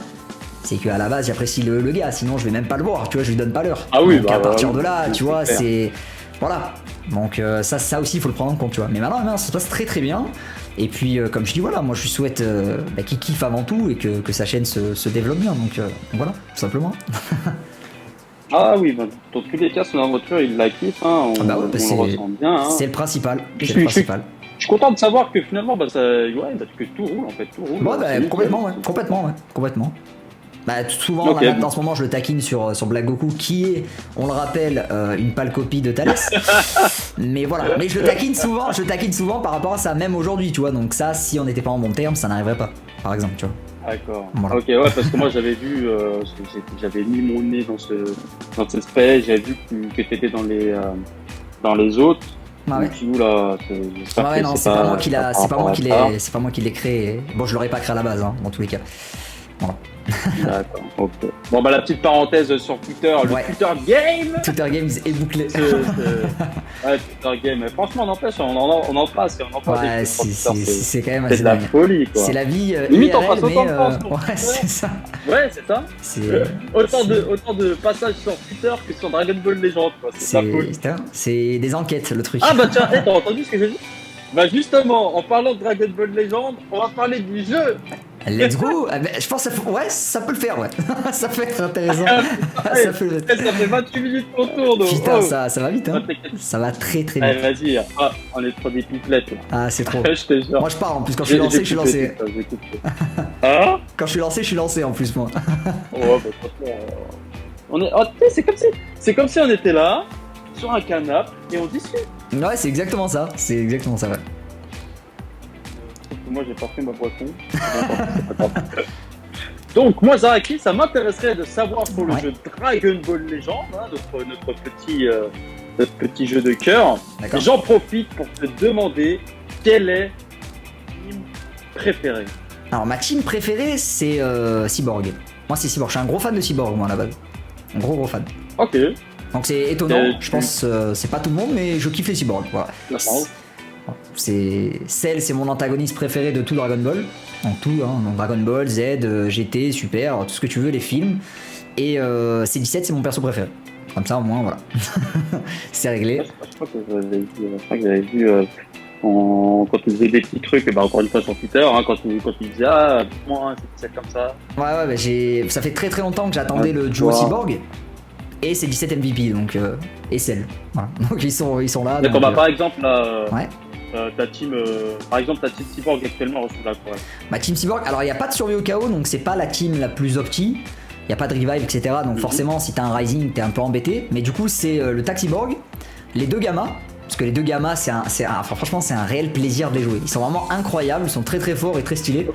S2: c'est qu'à la base, j'apprécie le gars, sinon je vais même pas le voir, tu vois, je lui donne pas l'heure.
S1: Ah oui,
S2: donc à partir de là, tu vois, c'est... Voilà. Donc ça aussi, il faut le prendre en compte, tu vois. Mais maintenant, ça se passe très très bien. Et puis, comme je dis, voilà, moi je lui souhaite qu'il kiffe avant tout et que sa chaîne se développe bien. Donc voilà, tout simplement.
S1: Ah oui, dans tous les cas, son aventure, il la kiffe, hein, on le ressent bien. Hein.
S2: C'est le principal.
S1: Je suis content de savoir que finalement, que tout roule en fait, tout roule.
S2: Complètement. Bah, souvent, dans ce moment, je le taquine sur Black Goku, qui est, on le rappelle, une pâle copie de Thalès. Mais voilà, mais je le taquine souvent par rapport à ça, même aujourd'hui, tu vois. Donc ça, si on n'était pas en bon terme, ça n'arriverait pas, par exemple, tu vois.
S1: D'accord. Voilà. Ok, ouais, parce que moi j'avais vu, j'avais mis mon nez dans ce spray, j'avais vu que t'étais dans les autres.
S2: Ah ouais.
S1: Donc, là,
S2: non, c'est pas moi qui l'ai créé. Bon, je l'aurais pas créé à la base, hein, dans tous les cas. Voilà.
S1: D'accord, ok. Bon, la petite parenthèse sur Twitter, le Twitter Game.
S2: Twitter Games est bouclé.
S1: Ouais, Twitter Game. Franchement, n'empêche, on en passe.
S2: Ouais, c'est quand même
S1: assez. C'est de la folie, quoi.
S2: C'est la vie.
S1: Limite, on passe autant de temps.
S2: Ouais, c'est ça.
S1: Ouais, c'est ça. Autant de passages sur Twitter que sur Dragon Ball Legends, quoi. C'est la folie.
S2: C'est des enquêtes, le truc.
S1: Ah, bah tiens, t'as entendu ce que j'ai dit? Bah justement, en parlant de Dragon Ball Legends, on va parler du jeu.
S2: Let's go. Je pense que ça peut le faire, ouais. Ça peut être intéressant.
S1: Ça fait 28 minutes qu'on tourne.
S2: Putain, ça va vite, hein. Ça va très très vite.
S1: Allez, vas-y, on est trop des pipelettes là.
S2: Ah, c'est trop.
S1: Je te jure.
S2: Moi je pars en plus, quand je suis lancé,
S1: Hein?
S2: Quand je suis lancé en plus, moi.
S1: Oh, bah franchement, c'est comme si on était là, sur un canapé, et on discute.
S2: Ouais, c'est exactement ça, ouais.
S1: Moi j'ai pas pris ma boisson. Donc moi Zaraki, ça m'intéresserait de savoir pour le jeu Dragon Ball Legends, hein, notre petit jeu de cœur. J'en profite pour te demander quelle est ta team préférée.
S2: Alors ma team préférée c'est Cyborg. Moi c'est Cyborg, je suis un gros fan de Cyborg moi à la base. Un gros fan.
S1: Ok.
S2: Donc c'est étonnant, je pense c'est pas tout le monde mais je kiffe les Cyborgs. Voilà. Cell, c'est mon antagoniste préféré de tout Dragon Ball. Donc tout, hein, donc Dragon Ball, Z, GT, Super, tout ce que tu veux, les films. Et C17, c'est mon perso préféré. Comme ça, au moins, voilà. C'est réglé.
S1: Je crois que j'avais vu quand tu faisais des petits trucs, encore une fois sur Twitter, hein, quand tu disais moi, c'est comme ça.
S2: Ouais, ça fait très très longtemps que j'attendais le duo Cyborg. Et c'est 17 MVP, donc et Cell. Voilà. Donc ils sont là.
S1: D'accord, par exemple, ta team Cyborg actuellement ressemble à quoi?
S2: Ma team Cyborg, alors il n'y a pas de survie au chaos, donc c'est pas la team la plus opti. Il n'y a pas de revive, etc. Donc forcément, si t'as un Rising, t'es un peu embêté. Mais du coup, c'est le Taxiborg, les deux Gamma. Parce que les deux Gamma, franchement, c'est un réel plaisir de les jouer. Ils sont vraiment incroyables, ils sont très très forts et très stylés.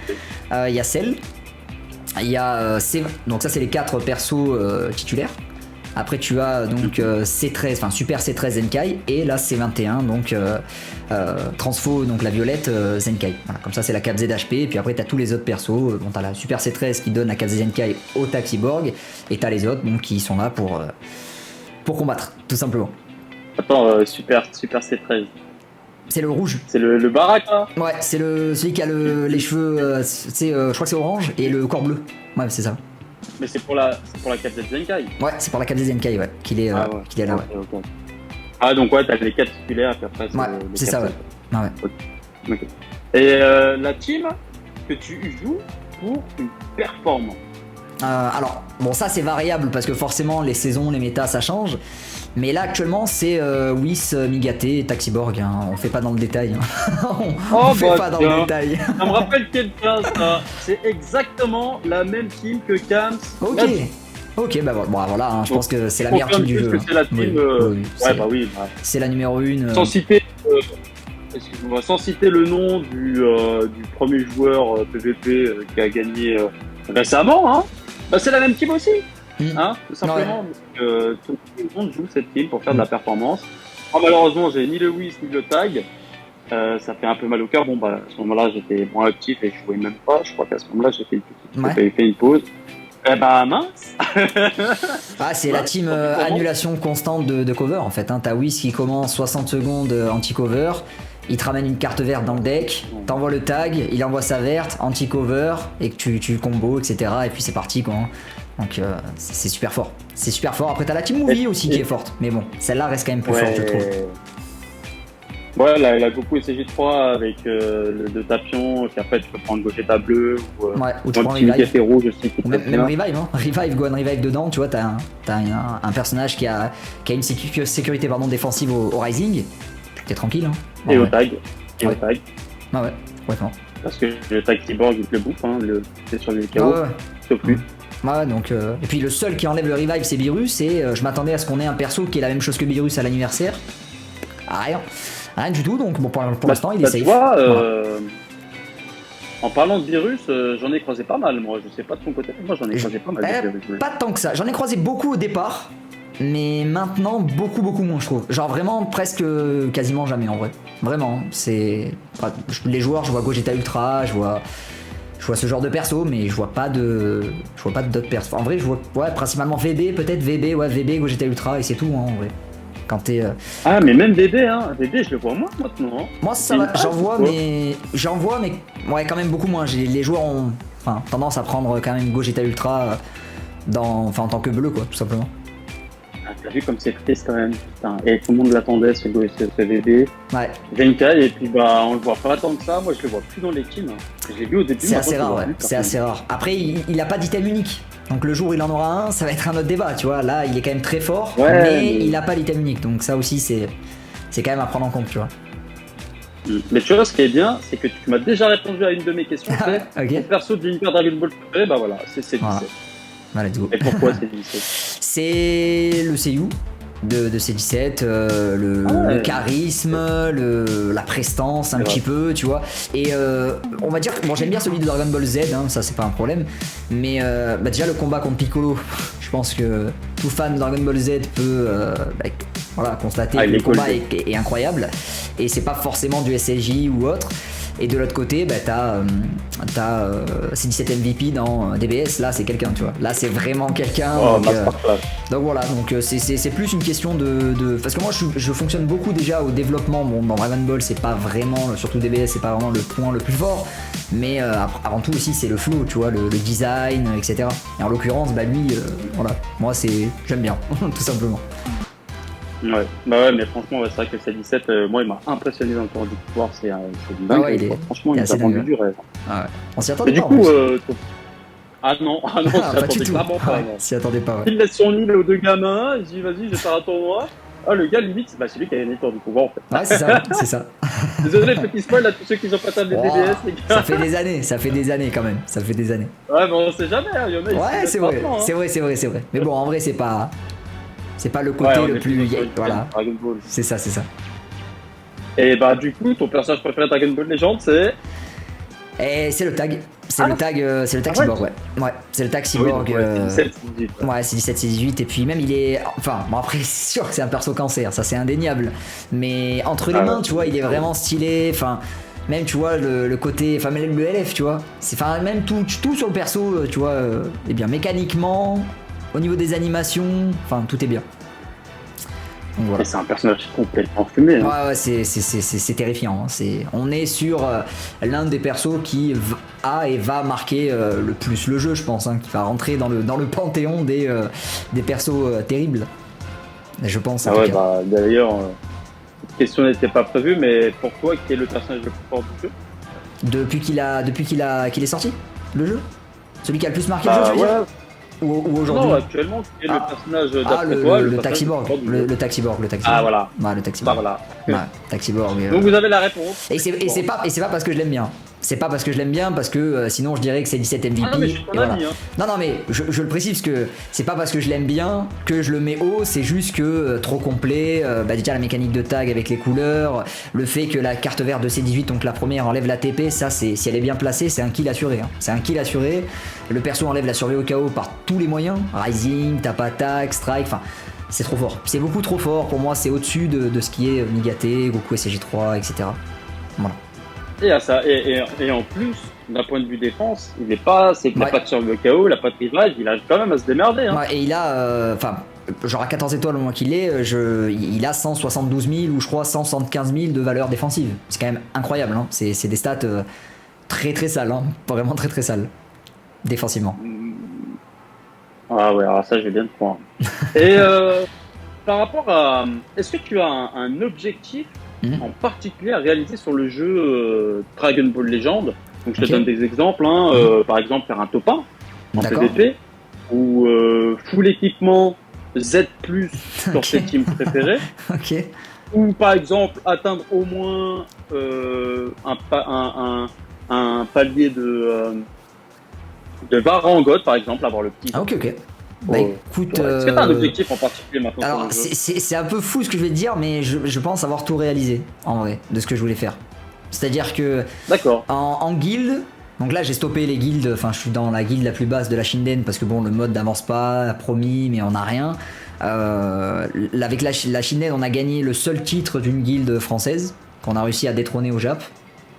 S2: Il y a Cell, il y a donc ça, c'est les 4 persos titulaires. Après tu as donc C13, enfin Super C13 Zenkai, et la C21 donc Transfo, donc la violette Zenkai. Voilà, comme ça c'est la cave ZHP, et puis après t'as tous les autres persos. Bon, t'as la Super C13 qui donne la cave Zenkai au Taxiborg, et t'as les autres donc, qui sont là pour combattre, tout simplement.
S1: Attends, Super C13.
S2: C'est le rouge.
S1: C'est le baraque là.
S2: Ouais, c'est celui qui a les cheveux, je crois que c'est orange, et le corps bleu. Ouais, c'est ça.
S1: Mais c'est pour la cave Zenkai.
S2: Ouais, c'est pour la cave Zenkai, ouais, qu'il est, qu'il est là, ouais.
S1: Okay. Ah, donc ouais, t'as les 4 titulaires, puis après
S2: c'est ça, ouais. Ah, ouais.
S1: Okay. Et la team que tu joues pour une performance.
S2: Alors, bon, ça c'est variable parce que forcément les saisons, les méta ça change. Mais là actuellement c'est Whis, Migate et Taxiborg. Hein. On fait pas dans le détail. Hein. on fait pas dans le détail.
S1: Ça me rappelle quelqu'un, ça. C'est exactement la même team que Kams.
S2: Ok, bah voilà, hein, je pense que c'est la meilleure team du jeu.
S1: C'est la team. Oui.
S2: C'est la numéro 1.
S1: Sans citer. Excuse-moi, sans citer le nom du premier joueur PVP qui a gagné récemment, hein. Bah, c'est la même team aussi, hein, tout simplement. Ouais. Tout le monde joue cette team pour faire de la performance. Malheureusement, j'ai ni le Whis ni le Tag. Ça fait un peu mal au cœur. Bon, bah, à ce moment-là, j'étais moins actif et je jouais même pas. Je crois qu'à ce moment-là, j'ai fait une pause. Eh bah, mince.
S2: C'est la team annulation constante de cover en fait. Hein. T'as Whis qui commence 60 secondes anti-cover. Il te ramène une carte verte dans le deck, t'envoies le tag, il envoie sa verte, anti-cover, et que tu combo, etc. Et puis c'est parti quoi. Donc c'est super fort. C'est super fort. Après t'as la team Movie aussi qui est forte. Mais bon, celle-là reste quand même plus forte, je trouve.
S1: Ouais, la Goku SG3 avec le tapion, puis après tu peux prendre Gogeta bleu,
S2: ou tu prends Revive.
S1: Rouge aussi.
S2: Ou même Revive, hein. Revive, Gohan Revive dedans, tu vois, t'as un personnage qui a une sécurité défensive au Rising. T'es tranquille, hein.
S1: Et au tag. Au tag.
S2: Ah ouais, complètement.
S1: Parce que le tag Cyborg, il te le bouffe, hein, c'est sur les KO. Sauf lui.
S2: Ouais, donc, et puis le seul qui enlève le revive, c'est Beerus, et je m'attendais à ce qu'on ait un perso qui est la même chose que Beerus à l'anniversaire. Rien du tout, donc bon, pour l'instant, il est safe.
S1: Tu vois, en parlant de Beerus, j'en ai croisé pas mal, moi. Je sais pas de ton côté, moi j'en ai croisé pas mal de Beerus.
S2: Pas tant que ça. J'en ai croisé beaucoup au départ. Mais maintenant, beaucoup moins, je trouve. Genre vraiment, presque quasiment jamais en vrai. Vraiment, c'est. Les joueurs, je vois Gogeta Ultra, je vois ce genre de perso, mais je vois pas d'autres persos. En vrai, je vois principalement VB, peut-être VB, Gogeta Ultra, et c'est tout, hein, en vrai. Quand t'es.
S1: Ah, mais même VB, hein. VB, je le vois moins maintenant. Hein.
S2: Moi, ça va, j'en vois, mais ouais, quand même beaucoup moins. Les joueurs ont tendance à prendre quand même Gogeta Ultra en tant que bleu, quoi, tout simplement.
S1: T'as vu comme c'est triste quand même, putain. Et tout le monde l'attendait ce VB.
S2: Ouais.
S1: Zenkai, et puis bah on le voit pas tant que ça, moi je le vois plus dans les teams. Je l'ai vu au début.
S2: C'est assez rare, ouais. C'est assez rare. Après, il a pas d'item unique. Donc le jour où il en aura un, ça va être un autre débat, tu vois. Là, il est quand même très fort, mais il a pas d'item unique. Donc ça aussi, c'est quand même à prendre en compte, tu vois.
S1: Mais tu vois, ce qui est bien, c'est que tu m'as déjà répondu à une de mes questions.
S2: Okay.
S1: Mon perso de l'Hyper Dragon Ball préféré, bah voilà, c'est C17.
S2: Voilà. Let's go.
S1: Et pourquoi C17?
S2: C'est le Seiyu de C17, le charisme, la prestance un petit peu, tu vois. Et on va dire que j'aime bien celui de Dragon Ball Z, hein, ça c'est pas un problème. Mais déjà le combat contre Piccolo, je pense que tout fan de Dragon Ball Z peut constater que le combat est incroyable. Et c'est pas forcément du SSJ ou autre. Et de l'autre côté, t'as C17 MVP dans DBS, là c'est quelqu'un, tu vois. Là c'est vraiment quelqu'un. Donc voilà, donc c'est plus une question de. Parce que moi je fonctionne beaucoup déjà au développement. Bon, dans Dragon Ball, c'est pas vraiment, surtout DBS, c'est pas vraiment le point le plus fort. Mais avant tout aussi, c'est le flow, tu vois, le design, etc. Et en l'occurrence, lui, moi j'aime bien, tout simplement.
S1: Ouais, mais franchement, c'est vrai que C17, moi il m'a impressionné dans le tour du pouvoir, c'est une dingue. Franchement, il a vendu du rêve.
S2: Ah ouais. On s'y attendait pas.
S1: Et du coup, non, on
S2: s'y attendait pas.
S1: Il laisse son île aux deux gamins, il dit vas-y, je vais faire un tournoi. Ah, le gars, limite, c'est lui qui a gagné le tour du pouvoir en fait.
S2: Ouais, c'est ça.
S1: Désolé, petit spoil à tous ceux qui ont pas tapé des DBS, les gars.
S2: Ça fait des années quand même. Ça fait des années.
S1: Ouais, mais on sait jamais, hein. Il y en a qui
S2: c'est vrai. C'est vrai. Mais bon, en vrai, c'est pas le côté le plus. Voilà. C'est ça. Et
S1: du coup, ton personnage préféré de Dragon Ball Legends, c'est.
S2: Et c'est le tag. C'est le tag Cyborg, ouais. Ouais, c'est le tag Cyborg.
S1: C'est 17,
S2: ouais, c'est 17, c'est 18. Et puis même, il est. Enfin, bon, après, c'est sûr que c'est un perso cancer, ça c'est indéniable. Mais entre les mains, tu vois, il est vraiment stylé. Enfin, même, tu vois, le côté. Enfin, même le LF, tu vois. Enfin, même tout sur le perso, tu vois, est bien. Mécaniquement, au niveau des animations, enfin, tout est bien. Donc, voilà.
S1: C'est un personnage complètement fumé. Hein.
S2: Ouais, c'est terrifiant. Hein. On est sur l'un des persos qui a et va marquer le plus le jeu, je pense, hein, qui va rentrer dans le panthéon des persos terribles. Je pense.
S1: Ah ouais, bah d'ailleurs, cette question n'était pas prévue, mais pour toi, qui est le personnage le plus fort du jeu?
S2: Depuis qu'il est sorti, le jeu. Celui qui a le plus marqué le jeu, tu veux dire ou aujourd'hui?
S1: Non, actuellement, qui est le personnage d'après
S2: toi,
S1: le
S2: Taxiborg. Le Taxiborg.
S1: Ah voilà.
S2: Ouais, le Taxiborg.
S1: Bah voilà.
S2: Ouais, Taxiborg.
S1: Donc vous avez la réponse.
S2: Et c'est pas parce que je l'aime bien. C'est pas parce que je l'aime bien, parce que sinon je dirais que c'est 17 MVP.
S1: Ah non, mais je suis ton ami,
S2: hein. Non, mais je le précise, parce que c'est pas parce que je l'aime bien que je le mets haut, c'est juste que trop complet. Déjà la mécanique de tag avec les couleurs, le fait que la carte verte de C18, donc la première, enlève la TP, ça si elle est bien placée, c'est un kill assuré. Hein. C'est un kill assuré. Le perso enlève la survie au KO par tous les moyens. Rising, tap attack, strike, enfin. C'est trop fort. C'est beaucoup trop fort. Pour moi, c'est au-dessus de ce qui est Nigate, Goku SCG3, etc. Voilà.
S1: Et en plus, d'un point de vue défense, il n'a pas de survie au KO, il n'a pas de rivage, il a quand même à se démerder. Hein.
S2: Ouais, et il a, genre à 14 étoiles au moins qu'il est, il a 172 000 ou je crois 175 000 de valeur défensive. C'est quand même incroyable. Hein. C'est des stats très très sales, hein. Vraiment très très sales, défensivement.
S1: Ah ouais, alors ça, je vais bien te croire. Et par rapport à... Est-ce que tu as un objectif en particulier à réaliser sur le jeu Dragon Ball Legend? Donc je te donne des exemples. Hein, par exemple, faire un top 1 en PvP ou full équipement Z+, sur tes teams préférés. Ou par exemple, atteindre au moins un palier de Varangot, par exemple, avoir le petit.
S2: Ah, ok. Bah écoute,
S1: est-ce que t'as un objectif en particulier maintenant?
S2: Alors c'est un peu fou ce que je vais te dire, mais je pense avoir tout réalisé en vrai de ce que je voulais faire. C'est-à-dire que en guilde, donc là j'ai stoppé les guildes, enfin je suis dans la guilde la plus basse de la Shinden parce que bon le mode n'avance pas, promis mais on n'a rien. Avec la Shinden on a gagné le seul titre d'une guilde française qu'on a réussi à détrôner au Jap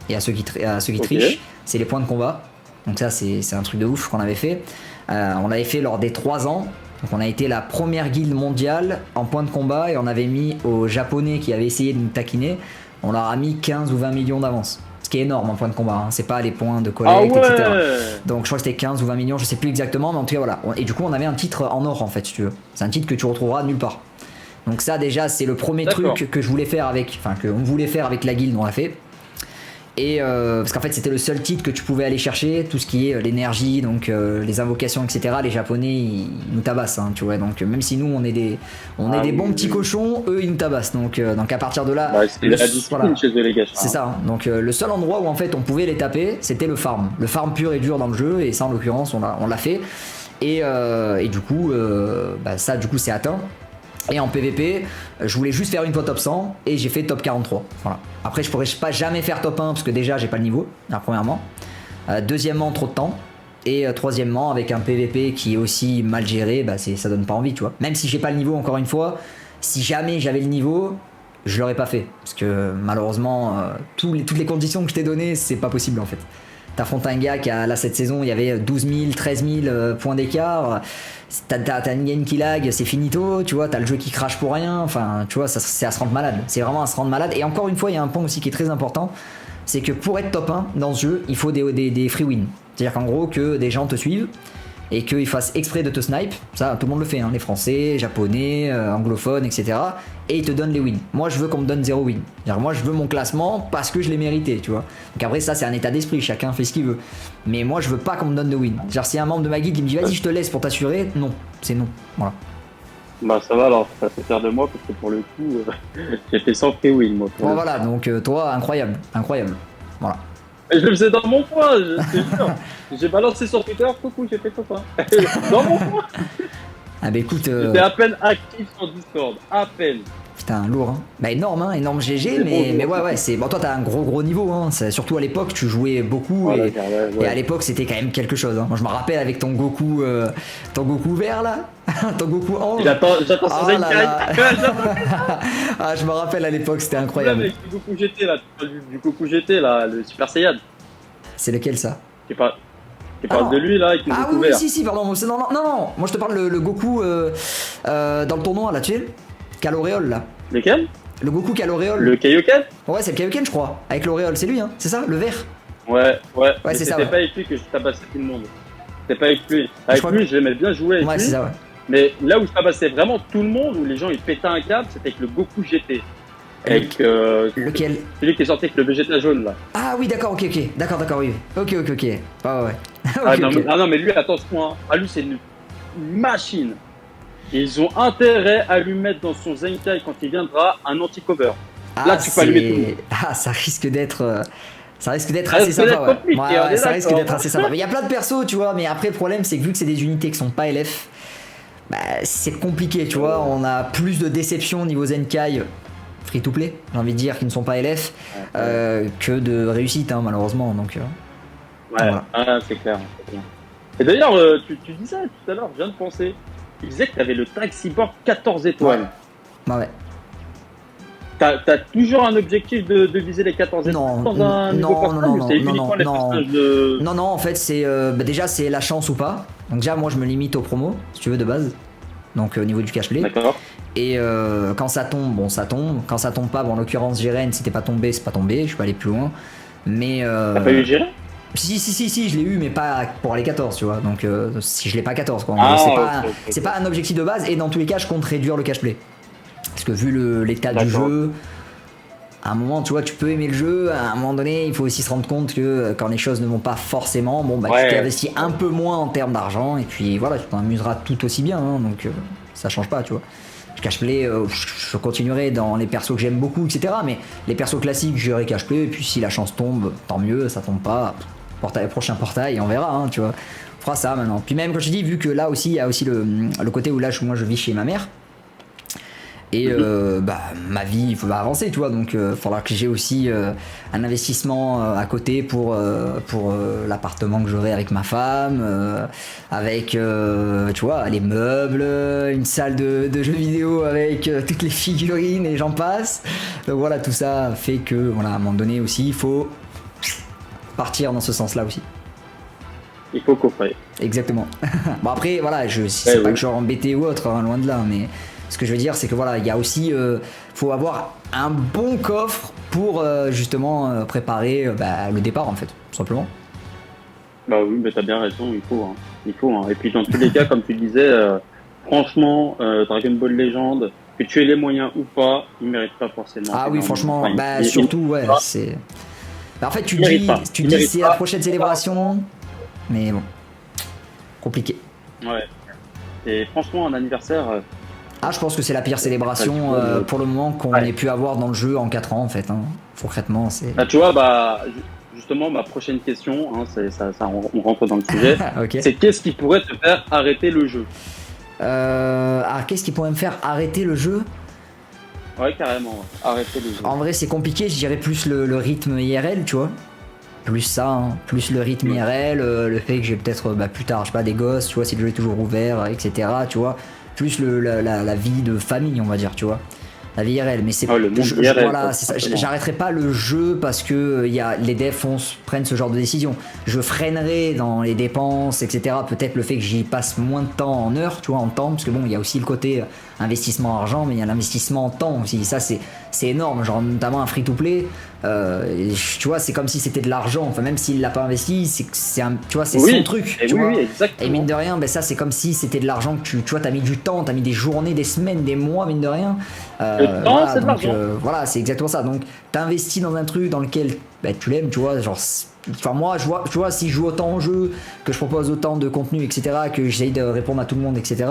S2: et à ceux qui trichent, c'est les points de combat. Donc ça c'est un truc de ouf qu'on avait fait. On l'avait fait lors des 3 ans. Donc on a été la première guilde mondiale en points de combat et on avait mis aux japonais qui avaient essayé de nous taquiner, on leur a mis 15 ou 20 millions d'avance. Ce qui est énorme en points de combat, hein. C'est pas les points de collecte, etc. Donc je crois que c'était 15 ou 20 millions, je sais plus exactement, mais en tout cas voilà. Et du coup on avait un titre en or en fait, si tu veux. C'est un titre que tu retrouveras nulle part. Donc ça déjà c'est le premier truc que je voulais faire qu'on voulait faire avec la guilde, on l'a fait. Et parce qu'en fait c'était le seul titre que tu pouvais aller chercher, tout ce qui est l'énergie, donc les invocations, etc. Les japonais ils nous tabassent, hein, tu vois. Donc même si nous on est des bons petits cochons, eux ils nous tabassent. Donc à partir de là,
S1: c'est la discipline chez eux les gars.
S2: C'est ça. Hein. Donc le seul endroit où en fait on pouvait les taper, c'était le farm pur et dur dans le jeu. Et ça en l'occurrence on l'a fait. Et du coup ça du coup c'est atteint. Et en PVP, je voulais juste faire une fois top 100 et j'ai fait top 43. Voilà. Après, je pourrais pas jamais faire top 1 parce que déjà, j'ai pas le niveau, premièrement. Deuxièmement, trop de temps. Et troisièmement, avec un PVP qui est aussi mal géré, ça donne pas envie, tu vois. Même si j'ai pas le niveau, encore une fois, si jamais j'avais le niveau, je l'aurais pas fait. Parce que malheureusement, toutes les conditions que je t'ai données, c'est pas possible en fait. T'affrontes un gars qui a, là cette saison, il y avait 12 000, 13 000 points d'écart. T'as une game qui lag, c'est finito, tu vois, t'as le jeu qui crache pour rien. Enfin, tu vois, c'est à se rendre malade. C'est vraiment à se rendre malade. Et encore une fois, il y a un point aussi qui est très important. C'est que pour être top 1 dans ce jeu, il faut des free wins. C'est-à-dire qu'en gros, que des gens te suivent et qu'ils fassent exprès de te snipe. Ça, tout le monde le fait, hein, les Français, Japonais, anglophones, etc. Et ils te donnent les wins. Moi, je veux qu'on me donne 0 win. C'est-à-dire, moi, je veux mon classement parce que je l'ai mérité, tu vois. Donc après, ça, c'est un état d'esprit. Chacun fait ce qu'il veut. Mais moi, je veux pas qu'on me donne de win. C'est-à-dire, si un membre de ma guilde qui me dit vas-y, je te laisse pour t'assurer, non, c'est non. Voilà.
S1: Bah ça va alors, ça fait faire de moi parce que pour le coup, j'ai fait 100 free win moi.
S2: Bon, voilà, donc toi, incroyable. Voilà.
S1: Et je le faisais dans mon coin, je te jure. J'ai balancé sur Twitter, coucou, j'ai fait top 1. Dans mon coin.
S2: Ah bah écoute.
S1: J'étais à peine actif sur Discord, à peine.
S2: Putain, lourd, hein. Bah énorme, hein, énorme GG,
S1: C'est
S2: mais
S1: bon,
S2: ouais, c'est... Bon, toi, t'as un gros niveau, hein. Surtout à l'époque, tu jouais beaucoup,
S1: Voilà,
S2: et
S1: ouais.
S2: à l'époque, c'était quand même quelque chose, hein. Moi, je me rappelle avec ton Goku vert, là, ton Goku ange.
S1: J'attends son
S2: Oh là là. Ah, je me rappelle à l'époque, c'était incroyable.
S1: Avec le Goku GT, là, du Goku GT, là, le Super Saiyan.
S2: C'est lequel, ça?
S1: Qui parle de lui, là, avec le
S2: Ah
S1: Goku
S2: oui,
S1: vert.
S2: si, pardon, non, moi, je te parle le Goku dans le tournoi, là, tu sais, qui a l'auréole, là.
S1: Lequel?
S2: Le Goku qui a l'auréole.
S1: Le Kaioken?
S2: Ouais, c'est le Kaioken, je crois, avec l'auréole, c'est lui, hein, c'est ça, le vert?
S1: Ouais, mais
S2: c'est ça,
S1: c'était
S2: ouais.
S1: pas avec lui que je tabassais tout le monde. C'était pas avec lui. Avec
S2: crois
S1: lui, j'aimais bien jouer avec
S2: Ouais,
S1: lui.
S2: c'est ça, ouais.
S1: Mais là où je tabassais vraiment tout le monde, où les gens ils pétaient un câble, c'était avec le Goku GT. Avec
S2: Lequel?
S1: celui qui est sorti avec le Vegeta jaune là.
S2: Ah oui, d'accord, ok, d'accord, oui. Ok. Ah ouais.
S1: Ah,
S2: Ok,
S1: non,
S2: ok.
S1: non, mais lui, attention, hein. Ah, lui, c'est une machine. Et ils ont intérêt à lui mettre dans son Zenkai quand il viendra un anti-cover. Là, tu peux allumer tout le monde.
S2: Ah, ça risque d'être. Ça risque d'être
S1: Ça
S2: assez
S1: risque d'être
S2: sympa, ouais.
S1: compliqué,
S2: Ouais,
S1: on est
S2: ça risque
S1: d'accord.
S2: d'être assez sympa. Mais il y a plein de persos, tu vois. Mais après, le problème, c'est que vu que c'est des unités qui sont pas LF, bah, c'est compliqué, tu vois. On a plus de déceptions niveau Zenkai free to play, j'ai envie de dire, qui ne sont pas LF, que de réussite, hein, malheureusement. Donc,
S1: Ouais,
S2: voilà.
S1: Ah, c'est clair. Et d'ailleurs, tu disais tout à l'heure, je viens de penser, tu disais que tu avais le tag cyborg 14 étoiles.
S2: Ouais.
S1: T'as toujours un objectif de viser les 14 étoiles dans un nouveau personnage ou c'est uniquement les personnages de...
S2: Non, en fait, c'est déjà c'est la chance ou pas. Donc déjà, moi, je me limite aux promos, si tu veux, de base. Donc au niveau du cash play.
S1: D'accord.
S2: Et quand ça tombe, bon, ça tombe. Quand ça tombe pas, bon, en l'occurrence, Jiren, si t'es pas tombé, c'est pas tombé. Je suis pas allé plus loin. Mais
S1: T'as pas eu Jiren?
S2: Si, je l'ai eu, mais pas pour les 14, tu vois. Donc si je l'ai pas 14, quoi. C'est pas un objectif de base. Et dans tous les cas, je compte réduire le cash play. Parce que vu l'état du jeu, à un moment, tu vois, tu peux aimer le jeu, à un moment donné, il faut aussi se rendre compte que quand les choses ne vont pas forcément, bon, bah, tu t'investis un peu moins en termes d'argent, et puis voilà, tu t'amuseras tout aussi bien, hein, donc ça change pas, tu vois. Le cash play, je continuerai dans les persos que j'aime beaucoup, etc. Mais les persos classiques, j'irai cash play, et puis si la chance tombe, tant mieux, ça tombe pas, prochain portail, on verra, hein, tu vois. On fera ça maintenant. Puis même, quand je dis, vu que là aussi, il y a aussi le côté où là, moi, je vis chez ma mère. Et bah, ma vie, il faut avancer, tu vois, donc il faudra que j'ai aussi un investissement à côté pour l'appartement que j'aurai avec ma femme, avec, tu vois, les meubles, une salle de jeux vidéo avec toutes les figurines et j'en passe. Donc voilà, tout ça fait que, voilà, à un moment donné aussi, il faut partir dans ce sens-là aussi.
S1: Il faut coffrer.
S2: Exactement. Bon après, voilà, c'est pas que je suis embêté ou autre, hein, loin de là, mais... Ce que je veux dire, c'est que voilà, il y a aussi, faut avoir un bon coffre pour justement préparer le départ en fait, tout simplement.
S1: Bah oui, mais t'as bien raison, il faut. Et puis dans tous les cas, comme tu disais, franchement, Dragon Ball Legend, que tu aies les moyens ou pas, il mérite pas forcément.
S2: Ah oui, franchement,
S1: enfin,
S2: surtout, ouais, c'est. Bah, en fait, tu dis c'est la prochaine célébration, mais bon, compliqué.
S1: Ouais. Et franchement, un anniversaire.
S2: Ah, je pense que c'est la pire célébration pour le moment qu'on ait pu avoir dans le jeu en 4 ans en fait. Hein. Concrètement, c'est.
S1: Ah, tu vois, bah justement, ma prochaine question, hein, on rentre dans le sujet.
S2: Okay.
S1: C'est qu'est-ce qui pourrait te faire arrêter le jeu?
S2: Qu'est-ce qui pourrait me faire arrêter le jeu?
S1: Ouais, carrément, arrêter le jeu.
S2: En vrai, c'est compliqué, je dirais plus le rythme IRL, tu vois. Plus ça, hein. Plus le rythme IRL, le fait que j'ai peut-être plus tard, je sais pas, des gosses, tu vois, si le jeu est toujours ouvert, etc., tu vois. Plus la vie de famille, on va dire, tu vois. La vie IRL, mais c'est voilà, c'est ça. J'arrêterai pas le jeu parce que les devs prennent ce genre de décision. Je freinerai dans les dépenses, etc. Peut-être le fait que j'y passe moins de temps en heures, tu vois, en temps, parce que bon, il y a aussi le côté investissement argent, mais il y a l'investissement en temps aussi. Ça, c'est énorme, genre notamment un free-to-play. Tu vois, c'est comme si c'était de l'argent. Enfin, même s'il l'a pas investi, c'est tu vois, c'est son truc. Tu vois.
S1: Exactement.
S2: Et mine de rien, ça, c'est comme si c'était de l'argent que tu vois, t'as mis du temps, t'as mis des journées, des semaines, des mois, mine de rien.
S1: Le temps, c'est de l'argent.
S2: Voilà, c'est exactement ça. Donc, t'investis dans un truc dans lequel tu l'aimes, tu vois, genre. Enfin, moi, tu vois, si je joue autant au jeu, que je propose autant de contenu, etc., que j'essaye de répondre à tout le monde, etc.,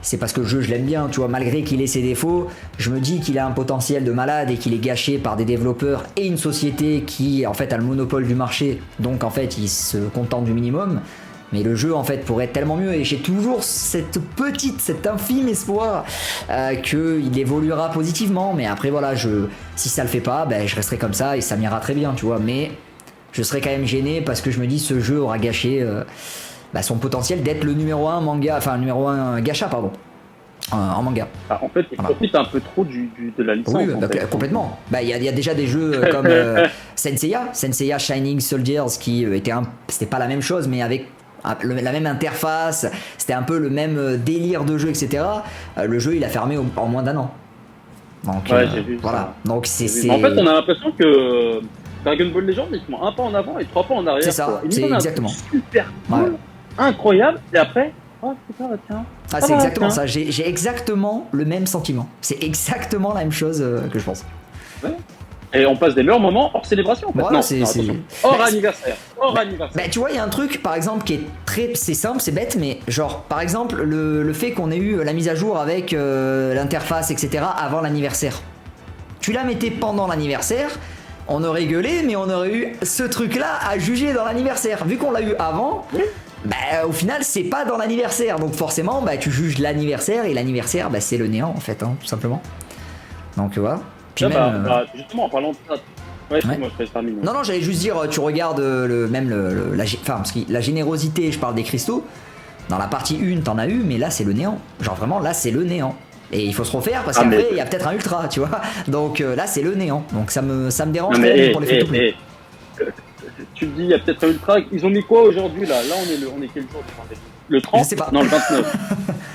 S2: c'est parce que le jeu, je l'aime bien, tu vois, malgré qu'il ait ses défauts, je me dis qu'il a un potentiel de malade et qu'il est gâché par des développeurs et une société qui, en fait, a le monopole du marché, donc, en fait, il se contente du minimum. Mais le jeu en fait pourrait être tellement mieux et j'ai toujours cet infime espoir qu'il évoluera positivement. Mais après voilà, si ça le fait pas, ben, je resterai comme ça et ça m'ira très bien, tu vois. Mais je serais quand même gêné parce que je me dis ce jeu aura gâché son potentiel d'être le numéro 1 manga, enfin le numéro 1 gacha pardon. En manga.
S1: En fait, il profite un peu trop de la licence.
S2: Oui, complètement. Il y a déjà des jeux comme Senseiya Shining Soldiers qui c'était pas la même chose, mais avec la même interface, c'était un peu le même délire de jeu, etc. Le jeu, il a fermé en moins d'un an. Donc,
S1: j'ai vu
S2: voilà.
S1: Ça.
S2: Donc c'est.
S1: En fait, on a l'impression que Dragon Ball Legends, ils font un pas en avant et 3 pas en arrière.
S2: C'est ça.
S1: C'est
S2: exactement.
S1: Super cool, incroyable, et après. Oh putain, tiens.
S2: C'est exactement ça, j'ai exactement le même sentiment. C'est exactement la même chose que je pense.
S1: Ouais. Et on passe des meilleurs moments hors célébration en fait.
S2: Voilà,
S1: hors anniversaire.
S2: Tu vois, il y a un truc par exemple qui est c'est simple, c'est bête, mais genre par exemple le fait qu'on ait eu la mise à jour avec l'interface, etc. avant l'anniversaire. Tu la mettais pendant l'anniversaire, on aurait gueulé, mais on aurait eu ce truc là à juger dans l'anniversaire. Vu qu'on l'a eu avant. Oui. Au final c'est pas dans l'anniversaire, donc forcément tu juges l'anniversaire et l'anniversaire c'est le néant en fait, tout simplement. Donc voilà. Puis
S1: justement en parlant de ça, moi je fais terminer.
S2: Non j'allais juste dire, tu regardes parce que la générosité, je parle des cristaux, dans la partie 1 t'en as eu, mais là c'est le néant, genre vraiment là c'est le néant. Et il faut se refaire parce qu'après il y a peut-être un ultra, tu vois. Donc là c'est le néant, donc ça me dérange pour les free-to-play.
S1: Tu me dis, il y a peut-être un ultra. Ils ont mis quoi aujourd'hui là on est quel jour? Le 30?
S2: Je sais pas.
S1: Non, le 29.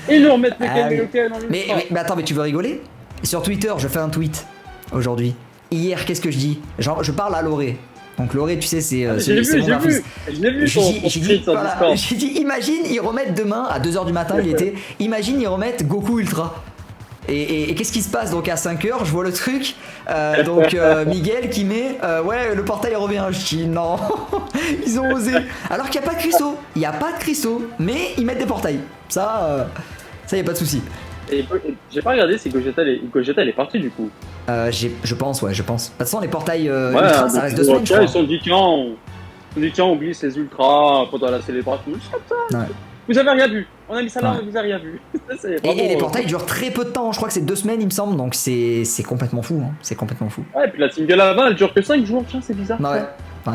S1: Et ils nous remettent lequel dans
S2: mais attends, mais tu veux rigoler? Sur Twitter, je fais un tweet aujourd'hui. Hier, qu'est-ce que je dis? Genre, je parle à Loré. Donc Loré, tu sais, c'est mon artiste.
S1: Je l'ai vu
S2: j'ai dit, imagine, ils remettent demain, à 2h du matin, imagine, ils remettent Goku Ultra. Et qu'est-ce qui se passe donc à 5h? Je vois le truc, Miguel qui met ouais, le portail revient. Je dis non, ils ont osé. Alors qu'il n'y a pas de cristaux, mais ils mettent des portails. Ça y a pas de souci.
S1: Et j'ai pas regardé si Gogeta elle est partie du coup.
S2: Je pense. De toute façon, les portails ultra, ça reste 2 semaines.
S1: Ils sont dit tiens, on glisse les ultras pendant la célébration. Juste comme ça. Ouais. Vous avez rien vu. On a mis ça là, vous avez rien vu.
S2: Et les portails durent très peu de temps. Je crois que c'est 2 semaines, il me semble. Donc c'est complètement fou. C'est complètement fou.
S1: Ouais, et puis la single avant, elle dure que 5 jours. Tiens, c'est bizarre.
S2: Ouais.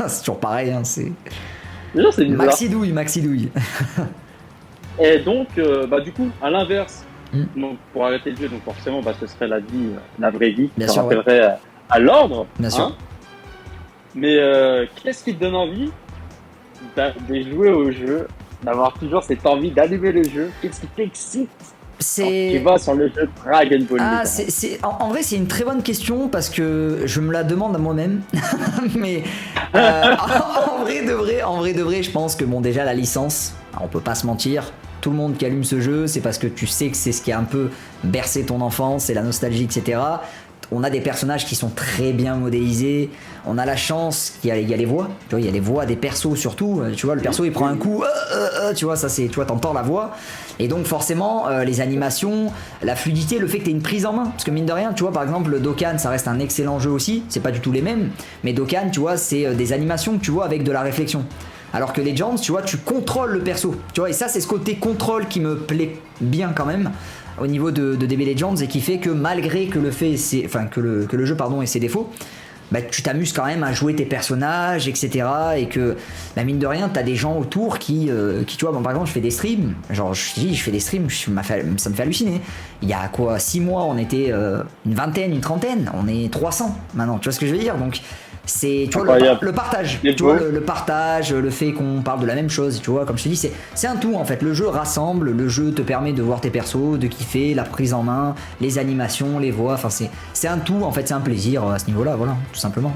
S2: C'est toujours pareil. C'est
S1: bizarre.
S2: Maxi douille.
S1: Et donc, du coup, à l'inverse, donc, pour arrêter le jeu, donc forcément, ce serait la vraie vie qui se rappellerait à l'ordre.
S2: Bien sûr.
S1: Mais qu'est-ce qui te donne envie de jouer au jeu, d'avoir toujours cette envie d'allumer le jeu? Qu'est-ce qui t'excite tu vas sur le jeu Dragon Ball?
S2: En vrai, c'est une très bonne question parce que je me la demande à moi-même. Mais en vrai de vrai, je pense que déjà la licence, on peut pas se mentir. Tout le monde qui allume ce jeu, c'est parce que tu sais que c'est ce qui a un peu bercé ton enfance, c'est la nostalgie, etc. On a des personnages qui sont très bien modélisés. On a la chance qu'il y a les voix. Tu vois, il y a les voix des persos surtout. Tu vois, le perso il prend un coup. Tu vois, ça c'est. Tu vois, t'entends la voix. Et donc forcément, les animations, la fluidité, le fait que t'aies une prise en main. Parce que mine de rien, tu vois, par exemple, le Dokkan, ça reste un excellent jeu aussi. C'est pas du tout les mêmes. Mais Dokkan, tu vois, c'est des animations que tu vois avec de la réflexion. Alors que Legends, tu vois, tu contrôles le perso. Tu vois, et ça, c'est ce côté contrôle qui me plaît bien quand même au niveau de DB Legends et qui fait que malgré que le jeu ait ses défauts, tu t'amuses quand même à jouer tes personnages, etc. Et que mine de rien, t'as des gens autour qui tu vois, par exemple, je fais des streams. Genre, je fais des streams, ça me fait halluciner. Il y a 6 mois, on était une vingtaine, une trentaine. On est 300 maintenant. Tu vois ce que je veux dire? Donc c'est, tu vois, le partage, tu vois, le partage, le fait qu'on parle de la même chose, tu vois, comme je te dis, c'est un tout en fait. Le jeu rassemble, le jeu te permet de voir tes persos, de kiffer, la prise en main, les animations, les voix, enfin c'est un tout en fait, c'est un plaisir à ce niveau-là, voilà, tout simplement.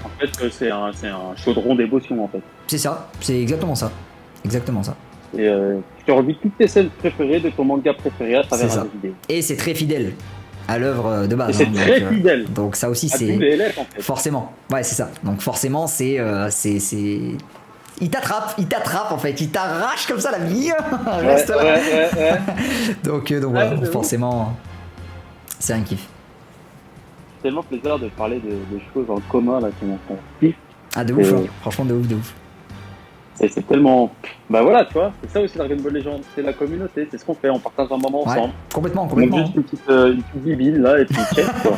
S1: En fait, c'est un chaudron d'émotion en fait.
S2: C'est ça, c'est exactement ça. Et
S1: tu revis toutes tes scènes préférées de ton manga préféré à travers la vidéo.
S2: Et c'est très fidèle à l'œuvre de base.
S1: Et c'est très fidèle.
S2: Donc ça aussi, c'est
S1: en fait.
S2: Forcément. Ouais, c'est ça. Donc forcément, c'est il t'attrape en fait, il t'arrache comme ça la vie. Reste là.
S1: Ouais.
S2: donc voilà, forcément, c'est un kiff.
S1: Tellement plaisir de parler de choses en commun là qui m'ont fait kiff.
S2: Ah de ouf, franchement de ouf.
S1: C'est tellement. Bah voilà, tu vois, c'est ça aussi Dragon Ball Legends, c'est la communauté, c'est ce qu'on fait, on partage un moment
S2: Ouais,
S1: ensemble.
S2: complètement,
S1: On
S2: complètement.
S1: juste une petite bibine là et puis check quoi.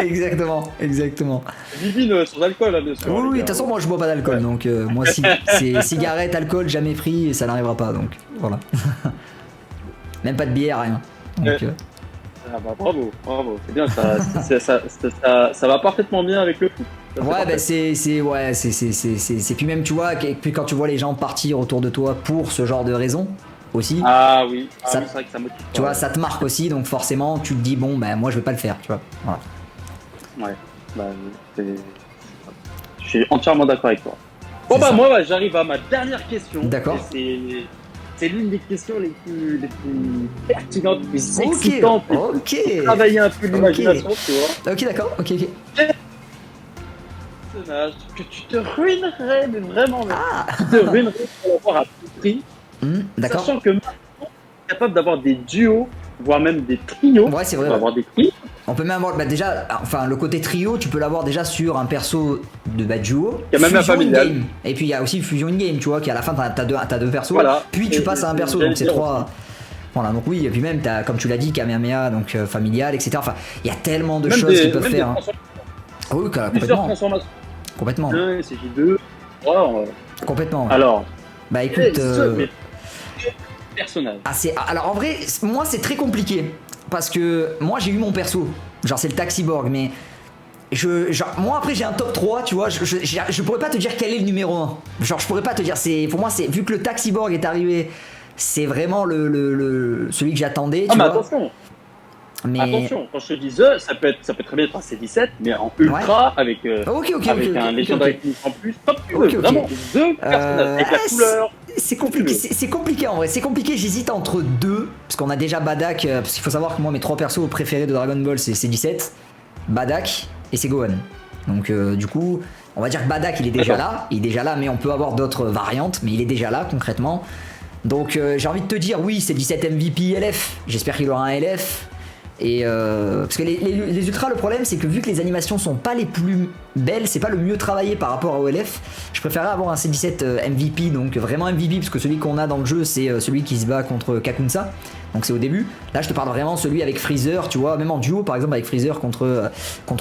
S2: Exactement, exactement.
S1: Bibine sans alcool là, bien sûr.
S2: Oui,
S1: les
S2: oui, de
S1: gars.
S2: toute façon, moi je bois pas d'alcool,
S1: Ouais.
S2: donc moi si c'est cigarette, alcool, jamais pris, et ça n'arrivera pas, donc voilà. Même pas de bière, rien. Donc,
S1: Ah bah bravo, bravo, c'est bien, ça va parfaitement bien avec le foot. Ça,
S2: ouais, bah
S1: parfait.
S2: c'est puis même tu vois, puis quand tu vois les gens partir autour de toi pour ce genre de raison aussi,
S1: Ah oui,
S2: Ça-
S1: c'est vrai que ça motive.
S2: tu vois, ça te marque aussi, donc forcément tu te dis bon, bah moi je vais pas le faire, tu vois. Voilà.
S1: Ouais, bah, c'est- je suis entièrement d'accord avec toi. Bon
S2: C'est
S1: bah
S2: ça.
S1: moi ouais, j'arrive à ma dernière question.
S2: D'accord.
S1: Et c'est l'une des questions les plus pertinentes, les plus
S2: Ok,
S1: excitantes, les
S2: ok,
S1: plus travailler un peu l'imagination, tu vois.
S2: ok, d'accord, ok, ok.
S1: Personnage que tu te ruinerais, mais vraiment, mais
S2: Ah,
S1: tu te ruinerais pour l'avoir à tout prix,
S2: d'accord.
S1: sachant que maintenant, tu es capable d'avoir des duos, voire même des trios.
S2: Ouais, c'est
S1: On
S2: vrai.
S1: va
S2: Ouais.
S1: avoir des trios.
S2: On peut même avoir, bah déjà, enfin le côté trio, tu peux l'avoir déjà sur un perso de duo,
S1: Il y a même la
S2: fusion
S1: familiale.
S2: in-game. Et puis il y a aussi fusion in-game, tu vois, qui à la fin t'as deux persos,
S1: Voilà.
S2: puis tu
S1: Et-
S2: passes à un perso,
S1: j'allais
S2: donc c'est
S1: dire
S2: trois.
S1: aussi.
S2: Voilà, donc oui, et puis même t'as, comme tu l'as dit, Kamehameha, donc familial, etc. Enfin, il y a tellement de
S1: Même
S2: choses qu'ils
S1: des,
S2: peuvent
S1: même
S2: faire.
S1: des
S2: Hein.
S1: transformations,
S2: Ah oui,
S1: plusieurs
S2: complètement,
S1: transformations.
S2: complètement,
S1: 1, CJ2, 3.
S2: complètement. Ouais.
S1: Alors,
S2: Bah
S1: quel est
S2: écoute,
S1: mais quel personnage.
S2: alors en vrai, moi c'est très compliqué parce que moi j'ai eu mon perso, genre c'est le Taxiborg, mais moi après j'ai un top 3, tu vois, je pourrais pas te dire quel est le numéro 1. Genre je pourrais pas te dire, pour moi c'est vu que le Taxiborg est arrivé, c'est vraiment celui que j'attendais, tu
S1: Ah mais
S2: vois.
S1: attention,
S2: Mais
S1: attention, quand je te dis The, ça peut très bien être un C17, mais en ultra, avec,
S2: ok,
S1: avec un légendaire en plus, comme tu veux,
S2: Ok, ok.
S1: vraiment, The personnage, avec la couleur.
S2: C'est compliqué, c'est compliqué en vrai, c'est compliqué, j'hésite entre deux, parce qu'on a déjà Badak, parce qu'il faut savoir que moi mes trois persos préférés de Dragon Ball c'est 17, Badak et c'est Gohan. Donc du coup, on va dire que Badak il est déjà là, mais on peut avoir d'autres variantes, mais il est déjà là concrètement. Donc j'ai envie de te dire oui, c'est 17 MVP LF, j'espère qu'il aura un LF. Et parce que les ultras, le problème c'est que vu que les animations sont pas les plus belles, c'est pas le mieux travaillé par rapport à OLF, je préférerais avoir un C17 MVP, donc vraiment MVP, parce que celui qu'on a dans le jeu c'est celui qui se bat contre Kakunsa, donc c'est au début. Là je te parle vraiment celui avec Freezer, tu vois, même en duo par exemple avec Freezer contre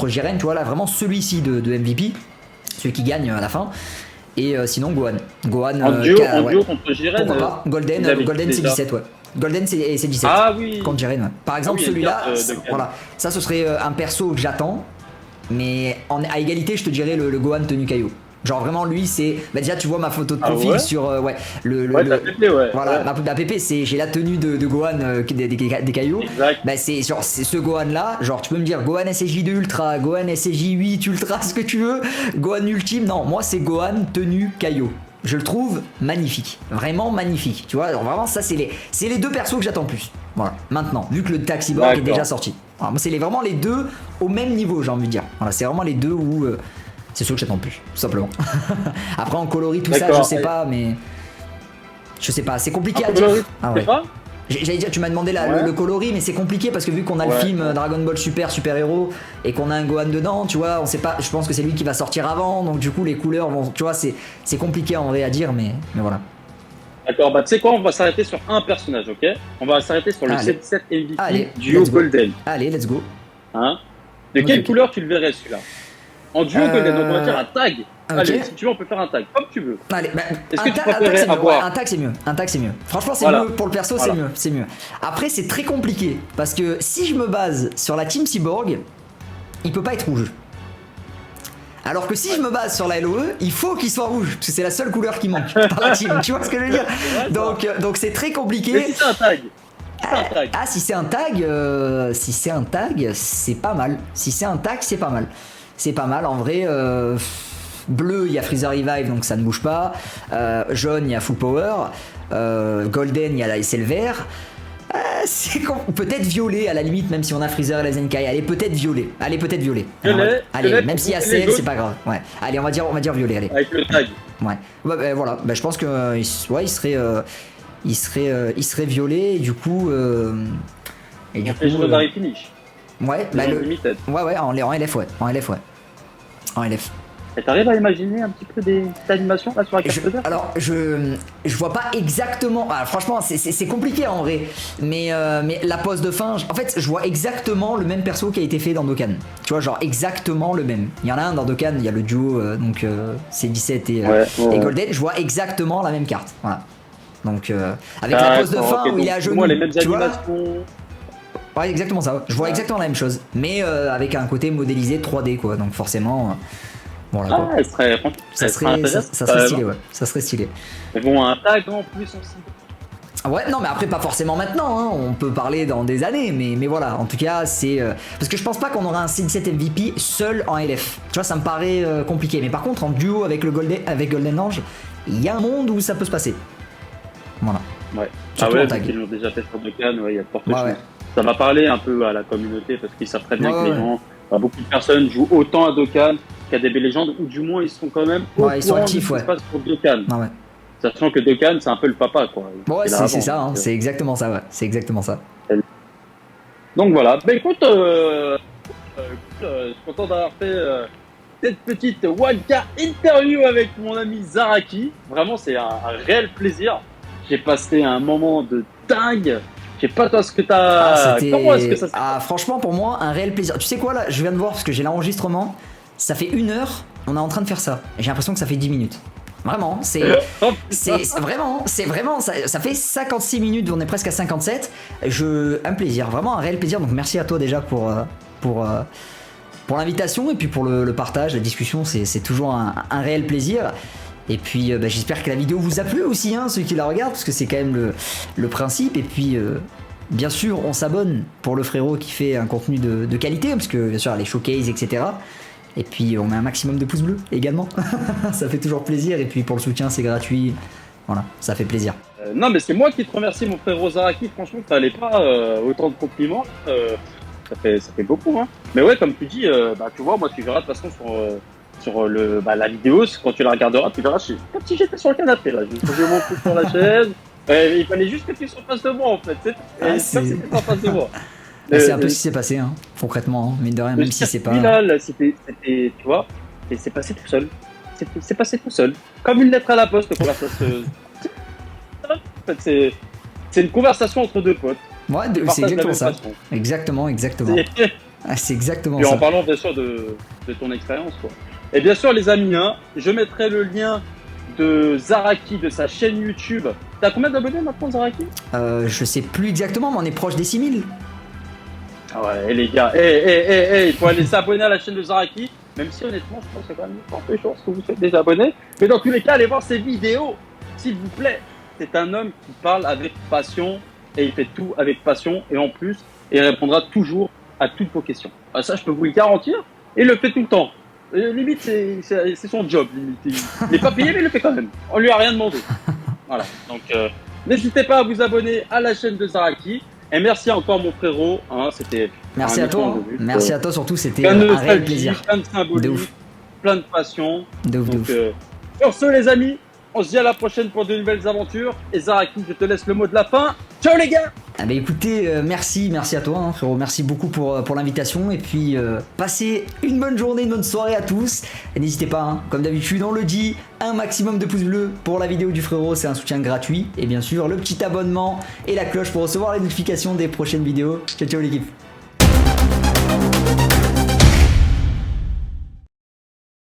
S2: Jiren, tu vois, là vraiment celui-ci de MVP, celui qui gagne à la fin. Et sinon Gohan.
S1: En duo contre Jiren.
S2: Pourquoi pas Golden c'est 17, ouais. Golden c'est 17.
S1: Ah oui.
S2: Contre Jiren, ouais. Par exemple,
S1: oui,
S2: celui-là,
S1: de
S2: voilà, ça ce serait un perso que j'attends, mais à égalité, je te dirais le Gohan tenu Kaio. Genre vraiment lui c'est, bah déjà tu vois ma photo de profil
S1: ouais
S2: sur
S1: ouais, t'as PP, ouais.
S2: voilà,
S1: ouais.
S2: ma PP c'est, j'ai la tenue de Gohan des Kaio.
S1: Exact.
S2: Bah c'est genre c'est ce Gohan là, genre tu peux me dire Gohan SSJ2 Ultra, Gohan SSJ8 Ultra, ce que tu veux, Gohan ultime, non, moi c'est Gohan tenu Kaio. Je le trouve magnifique, vraiment magnifique, tu vois, alors vraiment ça c'est les deux persos que j'attends le plus. Voilà, maintenant, vu que le Taxiborg est déjà sorti. Voilà, moi c'est vraiment les deux au même niveau, j'ai envie de dire. Voilà, c'est vraiment les deux où c'est ceux que j'attends le plus, tout simplement. Après en coloris tout ça, je sais pas, mais je sais pas, c'est compliqué à dire.
S1: Ah ouais. Pas
S2: J'allais dire, tu m'as demandé le coloris, mais c'est compliqué parce que vu qu'on a le film Dragon Ball Super Héros et qu'on a un Gohan dedans, tu vois, on sait pas, je pense que c'est lui qui va sortir avant, donc du coup les couleurs vont, tu vois, c'est compliqué en vrai à dire, mais voilà.
S1: D'accord, bah tu sais quoi, on va s'arrêter sur un personnage, ok? On va s'arrêter sur le C7 MVP duo Golden.
S2: Allez, let's go.
S1: Hein? De quelle couleur tu le verrais celui-là? En duo Golden, donc on va dire un tag. Okay. Allez, si tu veux, on peut faire un tag, comme tu veux.
S2: Allez, bah,
S1: est-ce que tu préférerais avoir
S2: un tag c'est mieux. Un tag c'est mieux. Franchement, c'est mieux pour le perso, c'est mieux. Après, c'est très compliqué parce que si je me base sur la team Cyborg, il peut pas être rouge. Alors que si je me base sur la LOE, il faut qu'il soit rouge parce que c'est la seule couleur qui manque dans la team. Tu vois ce que je veux dire? Donc c'est très compliqué.
S1: Mais si c'est un tag.
S2: Si c'est un tag, c'est pas mal. Si c'est un tag, c'est pas mal. C'est pas mal en vrai. Bleu, il y a Freezer Revive, donc ça ne bouge pas. Jaune, il y a Full Power. Golden, il y a la SL vert. Peut-être violet à la limite, même si on a Freezer et la Zenkai. Allez, peut-être violet. Allez, même s'il y a Cell, c'est pas grave. Ouais. Allez, on va dire violet. Allez.
S1: Avec le tag.
S2: Ouais. Voilà. Je pense que il serait violet. Et du coup.
S1: Et du coup. Dans les finish.
S2: Ouais. Ouais. En LF, ouais. En LF.
S1: Et t'arrives à imaginer un petit peu des animations là sur la carte verte?
S2: Alors, je vois pas exactement. Ah, franchement, c'est compliqué en vrai. Mais la pose de fin, en fait, je vois exactement le même perso qui a été fait dans Dokkan. Tu vois, genre exactement le même. Il y en a un dans Dokkan, il y a le duo, donc C17 et Golden. Je vois exactement la même carte. Voilà. Donc, avec la pose de fin où il est à genoux.
S1: Moi, les mêmes
S2: tu vois,
S1: animations.
S2: ouais, exactement ça. Je vois exactement la même chose. Mais avec un côté modélisé 3D, quoi. Donc, forcément. Voilà, quoi.
S1: Ça
S2: serait stylé, ouais. Ça serait stylé.
S1: Mais bon, un tag en plus aussi.
S2: Ouais, non, mais après, pas forcément maintenant, hein. On peut parler dans des années, mais voilà, en tout cas, c'est. Parce que je pense pas qu'on aura un C17 MVP seul en LF. Tu vois, ça me paraît compliqué. Mais par contre, en duo avec Golden Ange, il y a un monde où ça peut se passer. Voilà.
S1: Ouais.
S2: Surtout
S1: ah ouais,
S2: en tag.
S1: ils l'ont déjà fait sur Dokkan, ouais, il y a de fortes
S2: Ouais,
S1: chances.
S2: ouais.
S1: Ça va parler un peu à la communauté parce qu'ils savent très bien que les
S2: Ouais.
S1: gens, beaucoup de personnes jouent autant à Dokkan qu'à DB Legends, ou du moins ils sont quand même au
S2: Ouais, ils sont
S1: courant
S2: actifs,
S1: de ce qui
S2: ouais.
S1: se passe pour Dokkan.
S2: Ah ouais.
S1: Sachant que Dokkan, c'est un peu le papa, quoi.
S2: Ouais,
S1: C'est
S2: c'est ça,
S1: l'avant,
S2: hein.
S1: donc,
S2: C'est exactement ça, ouais. C'est exactement ça.
S1: Donc voilà. Bah écoute, je suis content d'avoir fait cette petite 1K interview avec mon ami Zaraki. Vraiment, c'est un réel plaisir. J'ai passé un moment de dingue. Je sais pas toi ce que t'as. Comment est-ce que ça s'est passé?
S2: Franchement, pour moi, un réel plaisir. Tu sais quoi, là, je viens de voir parce que j'ai l'enregistrement. Ça fait 1 heure, on est en train de faire ça. Et j'ai l'impression que ça fait 10 minutes. Vraiment, c'est vraiment, ça fait 56 minutes, on est presque à 57. Un plaisir, vraiment un réel plaisir. Donc merci à toi déjà pour l'invitation et puis pour le partage, la discussion, c'est toujours un réel plaisir. Et puis j'espère que la vidéo vous a plu aussi, hein, ceux qui la regardent, parce que c'est quand même le principe. Et puis bien sûr, on s'abonne pour le frérot qui fait un contenu de qualité, parce que bien sûr les showcases, etc. Et puis on met un maximum de pouces bleus également. Ça fait toujours plaisir. Et puis pour le soutien, c'est gratuit. Voilà, ça fait plaisir.
S1: Non, mais c'est moi qui te remercie, mon frère Zaraki. Franchement, t'allais pas autant de compliments. Ça fait beaucoup, hein. Mais ouais, comme tu dis, tu vois, moi, tu verras de toute façon sur la vidéo, quand tu la regarderas, tu verras, comme si j'étais sur le canapé, là. Je posais mon cou sur la chaise. Il fallait juste que tu sois en face de moi, en fait. C'est en face de moi.
S2: C'est un peu ce qui s'est passé, hein, concrètement, hein, mine de rien, même si c'est pas.
S1: Là, c'était, tu vois, et c'est passé tout seul. C'est passé tout seul. Comme une lettre à la poste, quoi. En fait, c'est une conversation entre deux potes.
S2: Ouais, c'est exactement ça. Exactement. C'est exactement ça.
S1: Et en parlant bien sûr de ton expérience, quoi. Et bien sûr, les amis, hein, je mettrai le lien de Zaraki, de sa chaîne YouTube. T'as combien d'abonnés maintenant, Zaraki?
S2: Je sais plus exactement, mais on est proche des 6000.
S1: Ah ouais, les gars, il faut aller s'abonner à la chaîne de Zaraki. Même si honnêtement, je pense que c'est quand même un peu chance que vous soyez déjà abonné. Mais dans tous les cas, allez voir ses vidéos, s'il vous plaît. C'est un homme qui parle avec passion et il fait tout avec passion. Et en plus, il répondra toujours à toutes vos questions. Ah, ça, je peux vous le garantir. Et il le fait tout le temps. Limite, c'est son job. Limite. Il n'est pas payé, mais il le fait quand même. On lui a rien demandé. Voilà. Donc, n'hésitez pas à vous abonner à la chaîne de Zaraki. Et merci encore, mon frérot. Hein, c'était.
S2: Merci à toi. Merci à toi surtout. C'était
S1: un
S2: réel plaisir.
S1: Plein de symboliques, plein de passion.
S2: De ouf.
S1: Sur ce, les amis, on se dit à la prochaine pour de nouvelles aventures. Et Zaraki, je te laisse le mot de la fin. Ciao, les gars!
S2: Ah bah écoutez, merci à toi, hein, frérot. Merci beaucoup pour l'invitation. Et puis, passez une bonne journée, une bonne soirée à tous. Et n'hésitez pas, hein, comme d'habitude, on le dit, un maximum de pouces bleus pour la vidéo du frérot. C'est un soutien gratuit. Et bien sûr, le petit abonnement et la cloche pour recevoir les notifications des prochaines vidéos. Ciao, ciao, l'équipe.